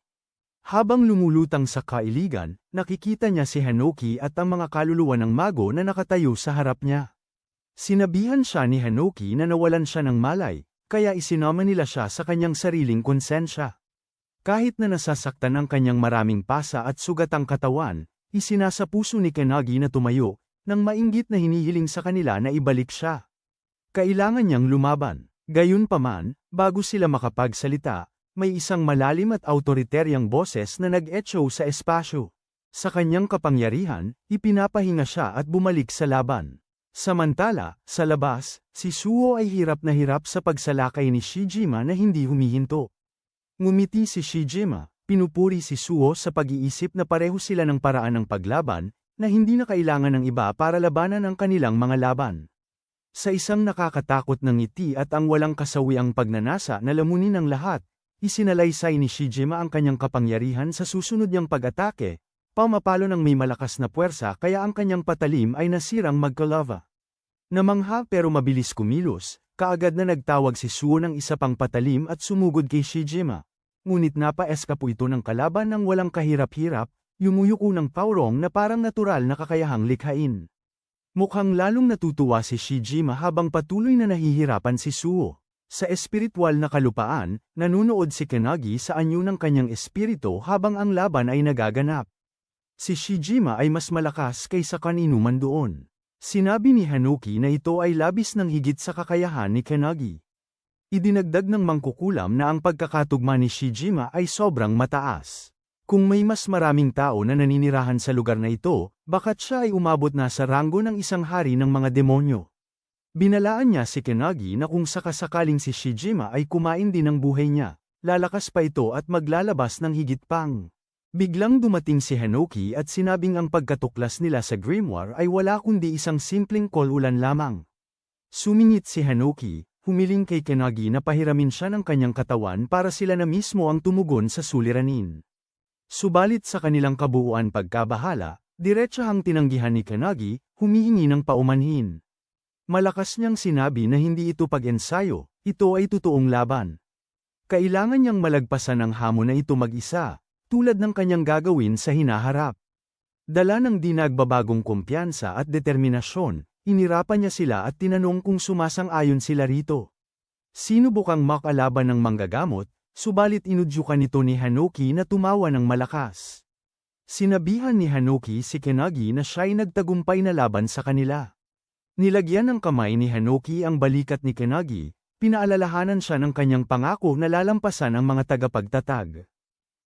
Habang lumulutang sa kailigan, nakikita niya si Hanoki at ang mga kaluluwa ng mago na nakatayo sa harap niya. Sinabihan siya ni Hanoki na nawalan siya ng malay, kaya isinama nila siya sa kanyang sariling konsensya. Kahit na nasasaktan ang kanyang maraming pasa at sugat ang katawan, isinasa puso ni Kanagi na tumayo, nang mainggit na hinihiling sa kanila na ibalik siya. Kailangan niyang lumaban. Gayunpaman, bago sila makapagsalita, may isang malalim at autoriteryang boses na nag-echo sa espasyo. Sa kanyang kapangyarihan, ipinapahinga siya at bumalik sa laban. Samantala, sa labas, si Suo ay hirap na hirap sa pagsalakay ni Shijima na hindi humihinto. Ngumiti si Shijima, pinupuri si Suo sa pag-iisip na pareho sila ng paraan ng paglaban, na hindi na kailangan ng iba para labanan ang kanilang mga laban. Sa isang nakakatakot na ngiti at ang walang kasawiang pagnanasa na lamunin ng lahat, isinalaysay ni Shijima ang kanyang kapangyarihan sa susunod niyang pag-atake, pamapalo ng may malakas na puwersa kaya ang kanyang patalim ay nasirang magkalava. Namangha pero mabilis kumilos, kaagad na nagtawag si Suo ng isa pang patalim at sumugod kay Shijima. Ngunit napa-eskapo ito ng kalaban ng walang kahirap-hirap, yumuyuko ng paurong na parang natural na kakayahang likhain. Mukhang lalong natutuwa si Shijima habang patuloy na nahihirapan si Suo. Sa espiritual na kalupaan, nanunood si Kanagi sa anyo ng kanyang espiritu habang ang laban ay nagaganap. Si Shijima ay mas malakas kaysa kanino man doon. Sinabi ni Hanoki na ito ay labis ng higit sa kakayahan ni Kanagi. Idinagdag ng mangkukulam na ang pagkakatugma ni Shijima ay sobrang mataas. Kung may mas maraming tao na naninirahan sa lugar na ito, baka't siya ay umabot na sa ranggo ng isang hari ng mga demonyo. Binalaan niya si Kanagi na kung sakasakaling si Shijima ay kumain din ng buhay niya, lalakas pa ito at maglalabas ng higit pang. Biglang dumating si Hanoki at sinabing ang pagkatuklas nila sa grimoire ay wala kundi isang simpleng kol-ulan lamang. Sumingit si Hanoki, humiling kay Kanagi na pahiramin siya ng kanyang katawan para sila na mismo ang tumugon sa suliranin. Subalit sa kanilang kabuuan pagkabahala, diretsahang tinanggihan ni Kanagi, humihingi ng paumanhin. Malakas niyang sinabi na hindi ito pag-ensayo, ito ay totoong laban. Kailangan niyang malagpasan ang hamon na ito mag-isa, tulad ng kanyang gagawin sa hinaharap. Dala ng di nagbabagong kumpiyansa at determinasyon, inirapan niya sila at tinanong kung sumasang-ayon sila rito. Sinubukang makalaban ng manggagamot, subalit inudyukan nito ni Hanoki na tumawa ng malakas. Sinabihan ni Hanoki si Kanagi na siya'y nagtagumpay na laban sa kanila. Nilagyan ng kamay ni Hanoki ang balikat ni Kanagi, pinaalalahanan siya ng kanyang pangako na lalampasan ang mga tagapagtatag.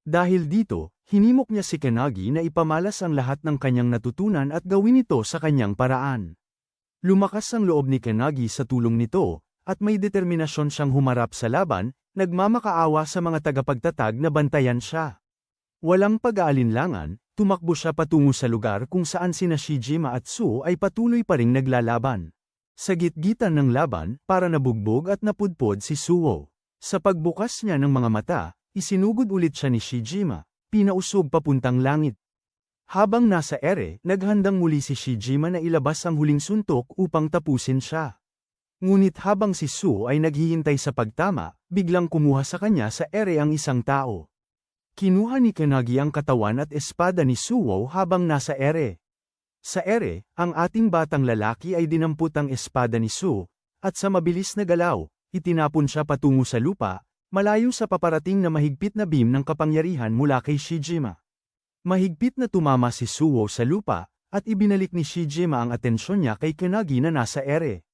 Dahil dito, hinimok niya si Kanagi na ipamalas ang lahat ng kanyang natutunan at gawin ito sa kanyang paraan. Lumakas ang loob ni Kanagi sa tulong nito, at may determinasyon siyang humarap sa laban, nagmamakaawa sa mga tagapagtatag na bantayan siya. Walang pag-aalinlangan, tumakbo siya patungo sa lugar kung saan sina Shijima at Suo ay patuloy pa ring naglalaban. Sa gitgitan ng laban, para nabugbog at napudpod si Suo. Sa pagbukas niya ng mga mata, isinugod ulit siya ni Shijima, pinausog papuntang langit. Habang nasa ere, naghandang muli si Shijima na ilabas ang huling suntok upang tapusin siya. Ngunit habang si Suo ay naghihintay sa pagtama, biglang kumuha sa kanya sa ere ang isang tao. Kinuha ni Kanagi ang katawan at espada ni Suo habang nasa ere. Sa ere, ang ating batang lalaki ay dinampot ang espada ni Suo, at sa mabilis na galaw, itinapon siya patungo sa lupa, malayo sa paparating na mahigpit na beam ng kapangyarihan mula kay Shijima. Mahigpit na tumama si Suo sa lupa, at ibinalik ni Shijima ang atensyon niya kay Kanagi na nasa ere.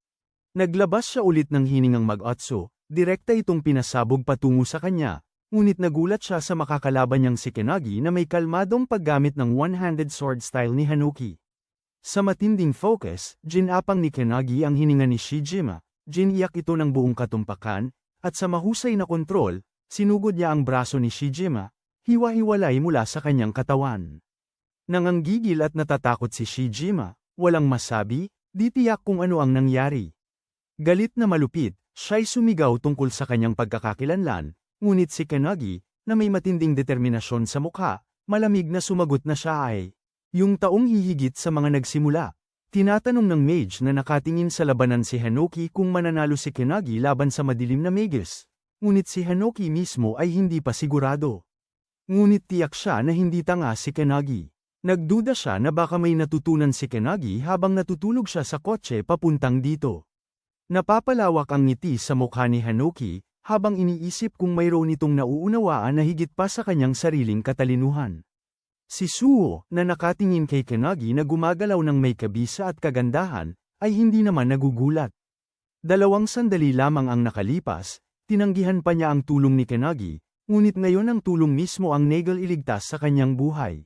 Naglabas siya ulit ng hiningang mag-otso, direkta itong pinasabog patungo sa kanya. Ngunit nagulat siya sa makakalaban niyang si Kanagi na may kalmadong paggamit ng one-handed sword style ni Hanuki. Sa matinding focus, ginapang ni Kanagi ang hininga ni Shijima, giniyak ito ng buong katumpakan, at sa mahusay na kontrol, sinugod niya ang braso ni Shijima, hiwa-hiwalay mula sa kanyang katawan. Nanganggigil at natatakot si Shijima, walang masabi, di tiyak kung ano ang nangyari. Galit na malupit, siya'y sumigaw tungkol sa kanyang pagkakakilanlan. Ngunit si Kanagi, na may matinding determinasyon sa mukha, malamig na sumagot na siya ay, yung taong hihigit sa mga nagsimula. Tinatanong ng mage na nakatingin sa labanan si Hanoki kung mananalo si Kanagi laban sa madilim na mages. Ngunit si Hanoki mismo ay hindi pa sigurado. Ngunit tiyak siya na hindi tanga si Kanagi. Nagduda siya na baka may natutunan si Kanagi habang natutulog siya sa kotse papuntang dito. Napapalawak ang ngiti sa mukha ni Hanoki, habang iniisip kung mayroon itong nauunawaan na higit pa sa kanyang sariling katalinuhan. Si Suo, na nakatingin kay Kanagi na gumagalaw ng may kabisa at kagandahan, ay hindi naman nagugulat. 2 sandali lamang ang nakalipas, tinanggihan pa niya ang tulong ni Kanagi, ngunit ngayon ang tulong mismo ang negal iligtas sa kanyang buhay.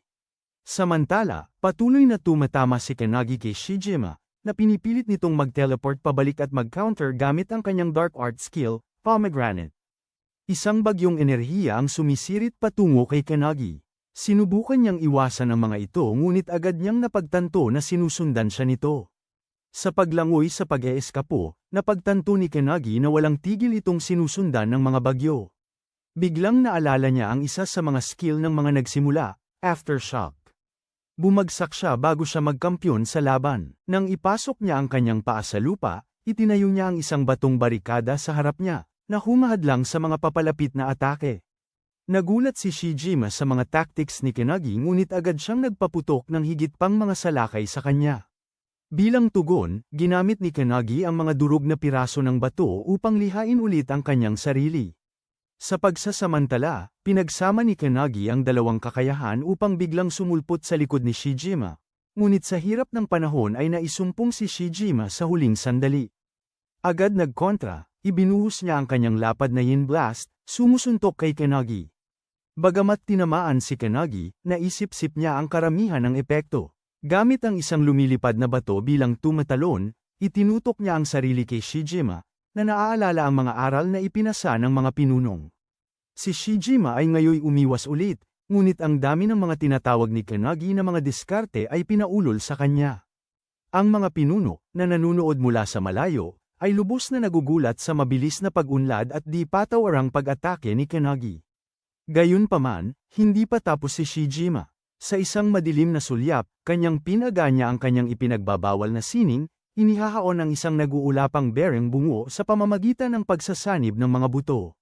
Samantala, patuloy na tumatama si Kanagi kay Shijima, na pinipilit nitong mag-teleport pabalik at mag-counter gamit ang kanyang dark art skill, Pomegranate. Isang bagyong enerhiya ang sumisirit patungo kay Kanagi. Sinubukan niyang iwasan ang mga ito ngunit agad niyang napagtanto na sinusundan siya nito. Sa paglangoy sa pag-eeskapo, napagtanto ni Kanagi na walang tigil itong sinusundan ng mga bagyo. Biglang naalala niya ang isa sa mga skill ng mga nagsimula, Aftershock. Bumagsak siya bago siya magkampyon sa laban. Nang ipasok niya ang kanyang paa sa lupa, itinayo niya ang isang batong barikada sa harap niya, na humahadlang sa mga papalapit na atake. Nagulat si Shijima sa mga tactics ni Kanagi ngunit agad siyang nagpaputok ng higit pang mga salakay sa kanya. Bilang tugon, ginamit ni Kanagi ang mga durog na piraso ng bato upang lihain ulit ang kanyang sarili. Sa pagsasamantala, pinagsama ni Kanagi ang dalawang kakayahan upang biglang sumulpot sa likod ni Shijima. Ngunit sa hirap ng panahon ay naisumpong si Shijima sa huling sandali. Agad nagkontra, ibinuhos niya ang kanyang lapad na yin blast, sumusuntok kay Kanagi. Bagamat tinamaan si Kanagi, naisip-sip niya ang karamihan ng epekto. Gamit ang isang lumilipad na bato bilang tumatalon, itinutok niya ang sarili kay Shijima, na naaalala ang mga aral na ipinasa ng mga pinunong. Si Shijima ay ngayoy umiwas ulit, ngunit ang dami ng mga tinatawag ni Kanagi na mga diskarte ay pinaulol sa kanya. Ang mga pinuno, na nanunood mula sa malayo, ay lubos na nagugulat sa mabilis na pag-unlad at di patawarang pag-atake ni Kanagi. Gayunpaman, hindi pa tapos si Shijima. Sa isang madilim na sulyap, kanyang pinaganya ang kanyang ipinagbabawal na sining, inihahaon ang isang naguulapang bereng bungo sa pamamagitan ng pagsasanib ng mga buto.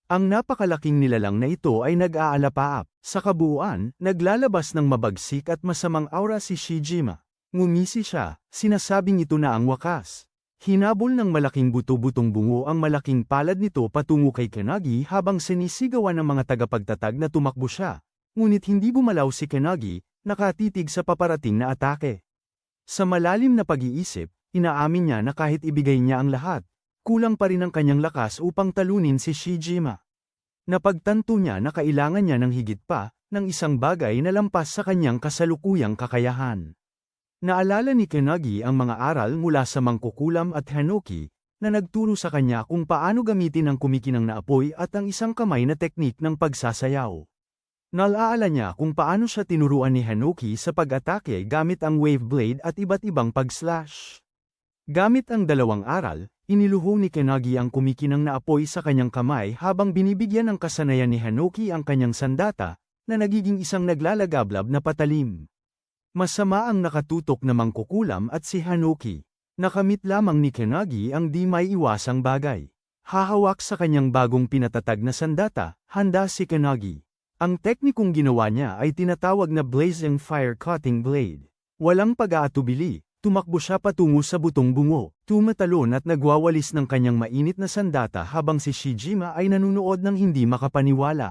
Ang napakalaking nilalang na ito ay nag-aalapaap. Sa kabuuan, naglalabas ng mabagsik at masamang aura si Shijima. Ngumisi siya, sinasabing ito na ang wakas. Hinabol ng malaking buto-butong bungo ang malaking palad nito patungo kay Kanagi habang sinisigawan ng mga tagapagtatag na tumakbo siya. Ngunit hindi gumalaw si Kanagi, nakatitig sa paparating na atake. Sa malalim na pag-iisip, inaamin niya na kahit ibigay niya ang lahat, kulang pa rin ang kanyang lakas upang talunin si Shijima. Napagtanto niya na kailangan niya ng higit pa, ng isang bagay na lampas sa kanyang kasalukuyang kakayahan. Naalala ni Kanagi ang mga aral mula sa Mangkukulam at Hanoki, na nagturo sa kanya kung paano gamitin ang kumikinang na apoy at ang isang kamay na teknik ng pagsasayaw. Nalaala niya kung paano siya tinuruan ni Hanoki sa pag-atake gamit ang wave blade at iba't ibang pag-slash. Gamit ang dalawang aral, iniluhong ni Kenagi ang kumikinang na apoy sa kanyang kamay habang binibigyan ng kasanayan ni Hanoki ang kanyang sandata, na nagiging isang naglalagablab na patalim. Masama ang nakatutok na mangkukulam at si Hanoki. Nakamit lamang ni Kenagi ang di may iwasang bagay. Hahawak sa kanyang bagong pinatatag na sandata, handa si Kenagi. Ang teknikong ginawa niya ay tinatawag na Blazing Fire Cutting Blade. Walang pag-aatubili. Tumakbo siya patungo sa butong bungo, tumatalon at nagwawalis ng kanyang mainit na sandata habang si Shijima ay nanunood ng hindi makapaniwala.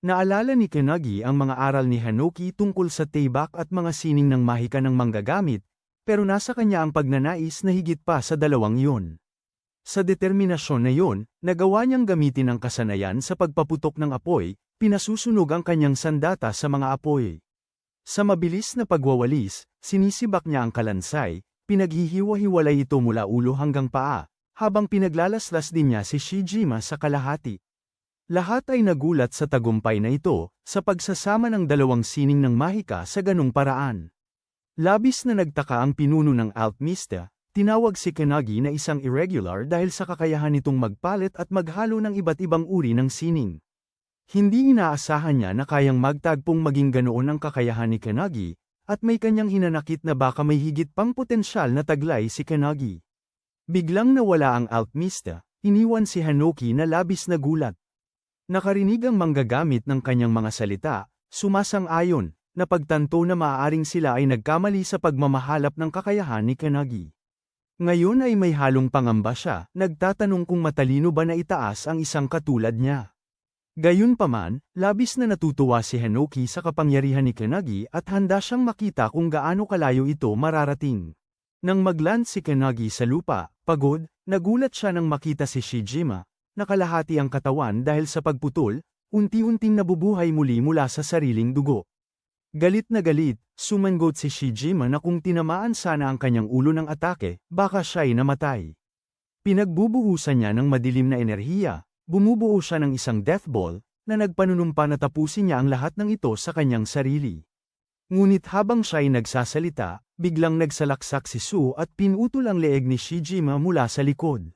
Naalala ni Kenagi ang mga aral ni Hanoki tungkol sa taibak at mga sining ng mahika ng manggagamit, pero nasa kanya ang pagnanais na higit pa sa dalawang iyon. Sa determinasyon na iyon, nagawa niyang gamitin ang kasanayan sa pagpaputok ng apoy, pinasusunog ang kanyang sandata sa mga apoy. Sa mabilis na pagwawalis, sinisibak niya ang kalansay, pinaghihiwa-hiwalay ito mula ulo hanggang paa, habang pinaglalaslas din niya si Shijima sa kalahati. Lahat ay nagulat sa tagumpay na ito, sa pagsasama ng dalawang sining ng mahika sa ganung paraan. Labis na nagtaka ang pinuno ng alchemista, tinawag si Kenagi na isang irregular dahil sa kakayahan nitong magpalit at maghalo ng iba't ibang uri ng sining. Hindi inaasahan niya na kayang magtagpong maging ganoon ang kakayahan ni Kenagi, at may kanyang hinanakit na baka may higit pang potensyal na taglay si Kenagi. Biglang nawala ang alchemista, iniwan si Hanoki na labis na gulat. Nakarinig ang manggagamit ng kanyang mga salita, sumasang-ayon, na pagtanto na maaaring sila ay nagkamali sa pagmamahalap ng kakayahan ni Kenagi. Ngayon ay may halong pangamba siya, nagtatanong kung matalino ba na itaas ang isang katulad niya. Gayunpaman, labis na natutuwa si Hanoki sa kapangyarihan ni Kenagi at handa siyang makita kung gaano kalayo ito mararating. Nang magland si Kenagi sa lupa, pagod, nagulat siya nang makita si Shijima, nakalahati ang katawan dahil sa pagputol, unti-unting nabubuhay muli mula sa sariling dugo. Galit na galit, sumangot si Shijima na kung tinamaan sana ang kanyang ulo ng atake, baka siya'y namatay. Pinagbubuhusan niya ng madilim na enerhiya. Bumubuo siya ng isang death ball, na nagpanunumpa na tapusin niya ang lahat ng ito sa kanyang sarili. Ngunit habang siya'y nagsasalita, biglang nagsalaksak si Su at pinutol ang leeg ni Shijima mula sa likod.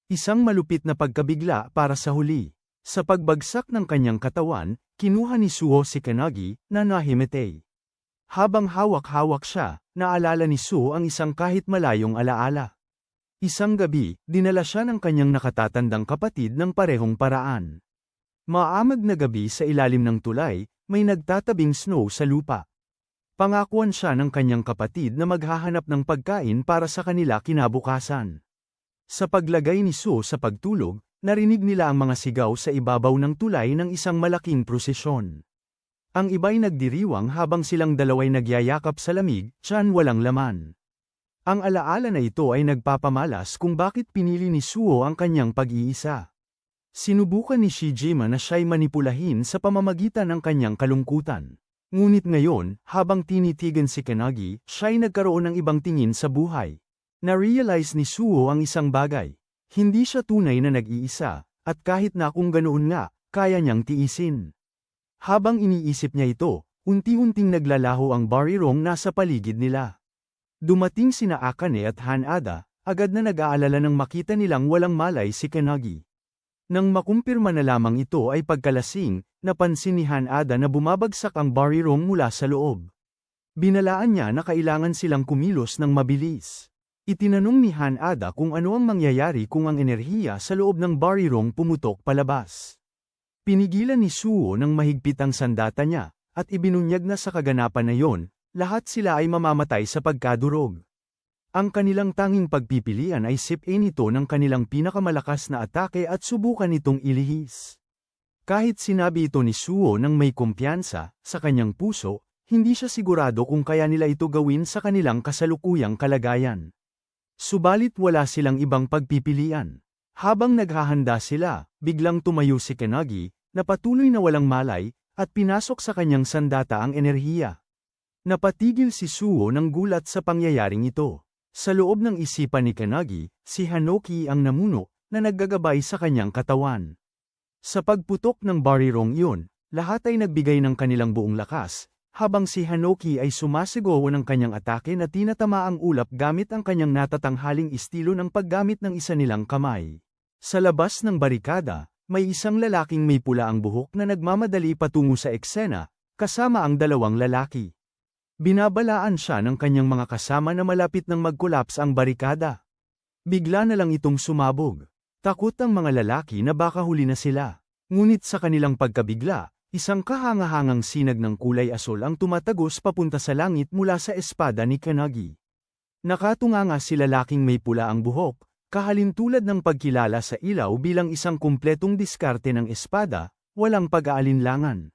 Isang malupit na pagkabigla para sa huli. Sa pagbagsak ng kanyang katawan, kinuha ni Suho si Kenagi, na nahimatay. Habang hawak-hawak siya, naalala ni Su ang isang kahit malayong alaala. Isang gabi, dinala siya ng kanyang nakatatandang kapatid ng parehong paraan. Maamag na gabi sa ilalim ng tulay, may nagtatabing snow sa lupa. Pangakuan siya ng kanyang kapatid na maghahanap ng pagkain para sa kanila kinabukasan. Sa paglagay ni Su sa pagtulog, narinig nila ang mga sigaw sa ibabaw ng tulay ng isang malaking prosesyon. Ang iba'y nagdiriwang habang silang dalaway nagyayakap sa lamig, tiyan walang laman. Ang alaala na ito ay nagpapamalas kung bakit pinili ni Suho ang kanyang pag-iisa. Sinubukan ni Shijima na siya'y manipulahin sa pamamagitan ng kanyang kalungkutan. Ngunit ngayon, habang tinitigan si Kenagi, siya'y nagkaroon ng ibang tingin sa buhay. Na-realize ni Suho ang isang bagay. Hindi siya tunay na nag-iisa, at kahit na kung ganoon nga, kaya niyang tiisin. Habang iniisip niya ito, unti-unting naglalaho ang barirong nasa paligid nila. Dumating sina Akane at Hanada, agad na nag-aalala nang makita nilang walang malay si Kenagi. Nang makumpirma na lamang ito ay pagkalasing, napansin ni Hanada na bumabagsak ang barirong mula sa loob. Binalaan niya na kailangan silang kumilos ng mabilis. Itinanong ni Hanada kung ano ang mangyayari kung ang enerhiya sa loob ng barirong pumutok palabas. Pinigilan ni Suho ng mahigpit ang sandata niya, at ibinunyag na sa kaganapan na yon, lahat sila ay mamamatay sa pagkadurog. Ang kanilang tanging pagpipilian ay sipin ito ng kanilang pinakamalakas na atake at subukan itong ilihis. Kahit sinabi ito ni Suho ng may kumpiyansa, sa kanyang puso, hindi siya sigurado kung kaya nila ito gawin sa kanilang kasalukuyang kalagayan. Subalit wala silang ibang pagpipilian. Habang naghahanda sila, biglang tumayo si Kenagi, na patuloy na walang malay, at pinasok sa kanyang sandata ang enerhiya. Napatigil si Suho ng gulat sa pangyayaring ito. Sa loob ng isipan ni Kanagi, si Hanoki ang namuno, na naggagabay sa kanyang katawan. Sa pagputok ng barirong iyon, lahat ay nagbigay ng kanilang buong lakas, habang si Hanoki ay sumasigaw ng kanyang atake na tinatama ang ulap gamit ang kanyang natatanghaling estilo ng paggamit ng isa nilang kamay. Sa labas ng barikada, may isang lalaking may pula ang buhok na nagmamadali patungo sa eksena, kasama ang dalawang lalaki. Binabalaan siya ng kanyang mga kasama na malapit nang mag-collapse ang barikada. Bigla na lang itong sumabog. Takot ang mga lalaki na baka huli na sila. Ngunit sa kanilang pagkabigla, isang kahangahangang sinag ng kulay asul ang tumatagos papunta sa langit mula sa espada ni Kanagi. Nakatunganga si lalaking may pula ang buhok, kahalintulad ng pagkilala sa ilaw bilang isang kumpletong diskarte ng espada, walang pag-aalinlangan.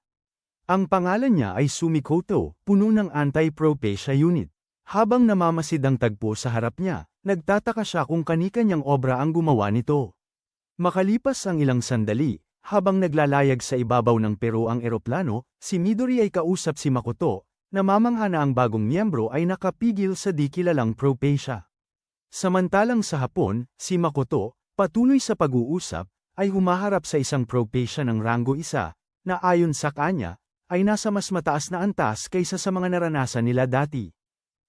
Ang pangalan niya ay Sumikoto, puno ng anti-propecia unit. Habang namamasid ang tagpo sa harap niya, nagtataka siya kung kani-kanyang obra ang gumawa nito. Makalipas ang ilang sandali, habang naglalayag sa ibabaw ng pero ang eroplano, si Midori ay kausap si Makoto, namamangha na ang bagong miyembro ay nakapigil sa di kilalang propecia. Samantalang sa hapon, si Makoto, patuloy sa pag-uusap, ay humaharap sa isang propecia ng rango 1, na ayon sa kanya, ay nasa mas mataas na antas kaysa sa mga naranasan nila dati.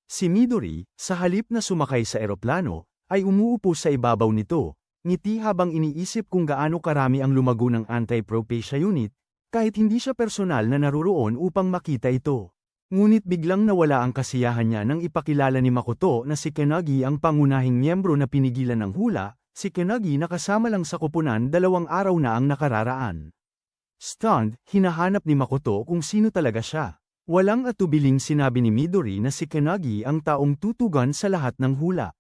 Si Midori, sa halip na sumakay sa eroplano, ay umuupo sa ibabaw nito, ngiti habang iniisip kung gaano karami ang lumago ng anti-propecia unit, kahit hindi siya personal na naruroon upang makita ito. Ngunit biglang nawala ang kasiyahan niya nang ipakilala ni Makoto na si Kanagi ang pangunahing miyembro na pinigilan ng hula, si Kanagi na kasama lang sa koponan 2 araw na ang nakararaan. Stunned, hinahanap ni Makoto kung sino talaga siya. Walang atubiling sinabi ni Midori na si Kanagi ang taong tutugan sa lahat ng hula.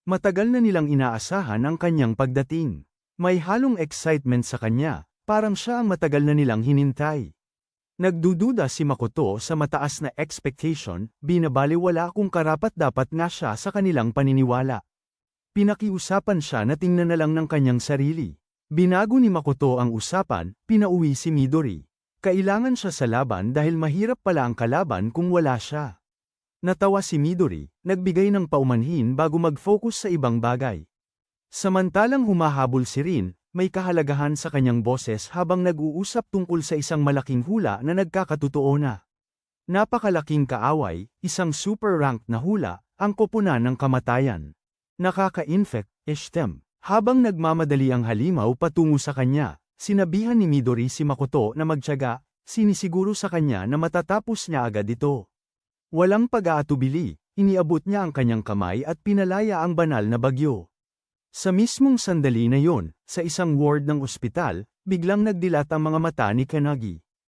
Matagal na nilang inaasahan ang kanyang pagdating. May halong excitement sa kanya, parang siya ang matagal na nilang hinintay. Nagdududa si Makoto sa mataas na expectation, binabaliwala kung karapat-dapat nga siya sa kanilang paniniwala. Pinakiusapan siya na tingnan na lang ng kanyang sarili. Binago ni Makoto ang usapan, pinauwi si Midori. Kailangan siya sa laban dahil mahirap pala ang kalaban kung wala siya. Natawa si Midori, nagbigay ng paumanhin bago mag-focus sa ibang bagay. Samantalang humahabol si Rin, may kahalagahan sa kanyang boses habang nag-uusap tungkol sa isang malaking hula na nagkakatotoo na. Napakalaking kaaway, isang super-ranked na hula, ang koponan ng kamatayan. Nakaka-infect, ishtem. Habang nagmamadali ang halimaw patungo sa kanya, sinabihan ni Midori si Makoto na magtiyaga, sinisiguro sa kanya na matatapos niya agad ito. Walang pag-aatubili, iniabot niya ang kanyang kamay at pinalaya ang banal na bagyo. Sa mismong sandali na yon, sa isang ward ng ospital, biglang nagdilat ang mga mata ni Kanagi.